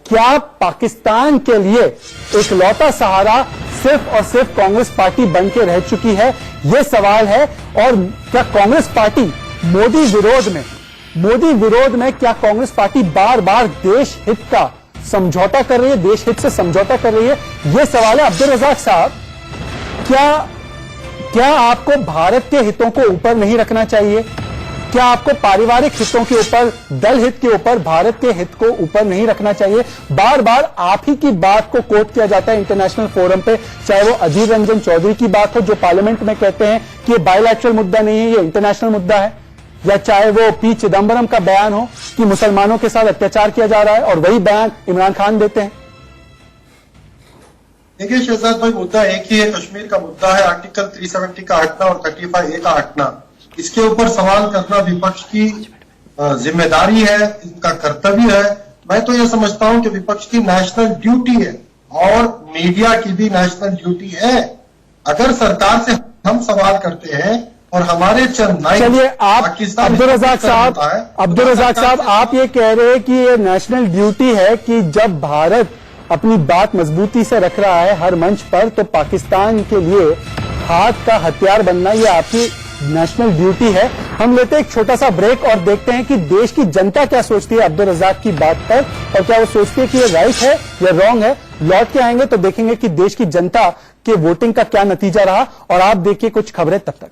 क्या पाकिस्तान के लिए एक लौता सहारा सिर्फ और सिर्फ कांग्रेस पार्टी बन के रह चुकी है? यह सवाल है। और क्या कांग्रेस पार्टी मोदी विरोध में क्या कांग्रेस पार्टी बार बार देश हित का समझौता कर रही है, देश हित से समझौता कर रही है? यह सवाल है। अब्दुल रज़ाक साहब, क्या आपको भारत के हितों को ऊपर नहीं रखना चाहिए? क्या आपको पारिवारिक हितों के ऊपर, दल हित के ऊपर भारत के हित को ऊपर नहीं रखना चाहिए? बार बार आप ही की बात को कोट किया जाता है इंटरनेशनल फोरम पे, चाहे वो अधीर रंजन चौधरी की बात हो जो पार्लियामेंट में कहते हैं कि ये बायलैटरल मुद्दा नहीं है, ये इंटरनेशनल मुद्दा है, या चाहे वो पी चिदम्बरम का बयान हो कि मुसलमानों के साथ अत्याचार किया जा रहा है और वही बयान इमरान खान देते हैं। देखिए शहजाद भाई, मुद्दा एक ही है, कश्मीर का मुद्दा है। आर्टिकल 370 का हटना और 35A का हटना, इसके ऊपर सवाल करना विपक्ष की जिम्मेदारी है, इनका कर्तव्य है। मैं तो यह समझता हूं कि विपक्ष की नेशनल ड्यूटी है और मीडिया की भी नेशनल ड्यूटी है। अगर सरकार से हम सवाल करते हैं और हमारे चंद नायक, चलिए आप अब्दुल रज़ाक साहब आप ये कह रहे हैं कि ये नेशनल ड्यूटी है कि जब भारत अपनी बात मजबूती से रख रहा है हर मंच पर, तो पाकिस्तान के लिए हाथ का हथियार बनना ये आपकी नेशनल ड्यूटी है। हम लेते हैं एक छोटा सा ब्रेक और देखते हैं कि देश की जनता क्या सोचती है अब्दुल रज़ाक की बात पर, और क्या वो सोचती है कि ये राइट है या रॉन्ग है। लौट के आएंगे तो देखेंगे कि देश की जनता के वोटिंग का क्या नतीजा रहा। और आप देखिए कुछ खबरें तब तक।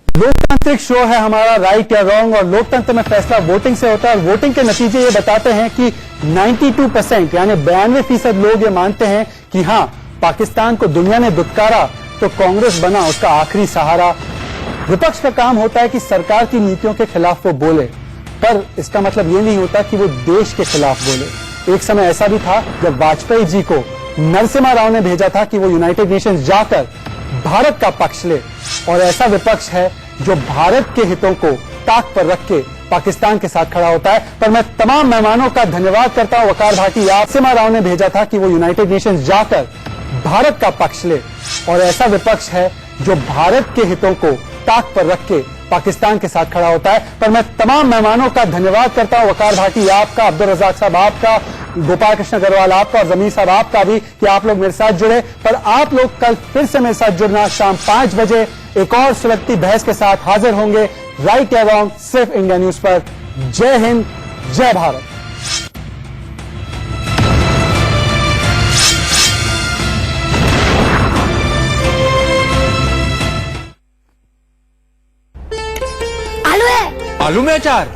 लोकतांत्रिक शो है हमारा राइट या रॉन्ग, और लोकतंत्र में फैसला वोटिंग से होता है। और वोटिंग के नतीजे ये बताते हैं कि 92% यानी 92% लोग ये मानते हैं कि हां, पाकिस्तान को दुनिया ने दुत्कारा तो कांग्रेस बना उसका आखिरी सहारा। विपक्ष का काम होता है कि सरकार की नीतियों के खिलाफ वो बोले, पर इसका मतलब ये नहीं होता कि वो देश के खिलाफ बोले। एक समय ऐसा भी था जब वाजपेयी जी को नरसिम्हा राव ने भेजा था कि वो यूनाइटेड नेशंस जाकर भारत का पक्ष ले, और ऐसा विपक्ष है जो भारत के हितों को ताक पर रख के पाकिस्तान के साथ खड़ा होता है। पर मैं तमाम मेहमानों का धन्यवाद करता हूं। वकार भाटी, नरसिम्हा राव ने भेजा था कि वो यूनाइटेड नेशंस जाकर भारत का पक्ष ले, और ऐसा विपक्ष है जो भारत के हितों को ताक पर रख के पाकिस्तान के साथ खड़ा होता है। पर मैं तमाम मेहमानों का धन्यवाद करता हूं। वकार भाटी आपका, अब्दुल रज़ाक साहब आपका, गोपाल कृष्ण अग्रवाल आपका और जमीर साहब आपका भी, कि आप लोग मेरे साथ जुड़े। पर आप लोग कल फिर से मेरे साथ जुड़ना, शाम 5 बजे एक और सुलगती बहस के साथ हाजिर होंगे। राइट या रॉन्ग, सिर्फ इंडिया न्यूज पर। जय हिंद, जय भारत। आलू में अचार।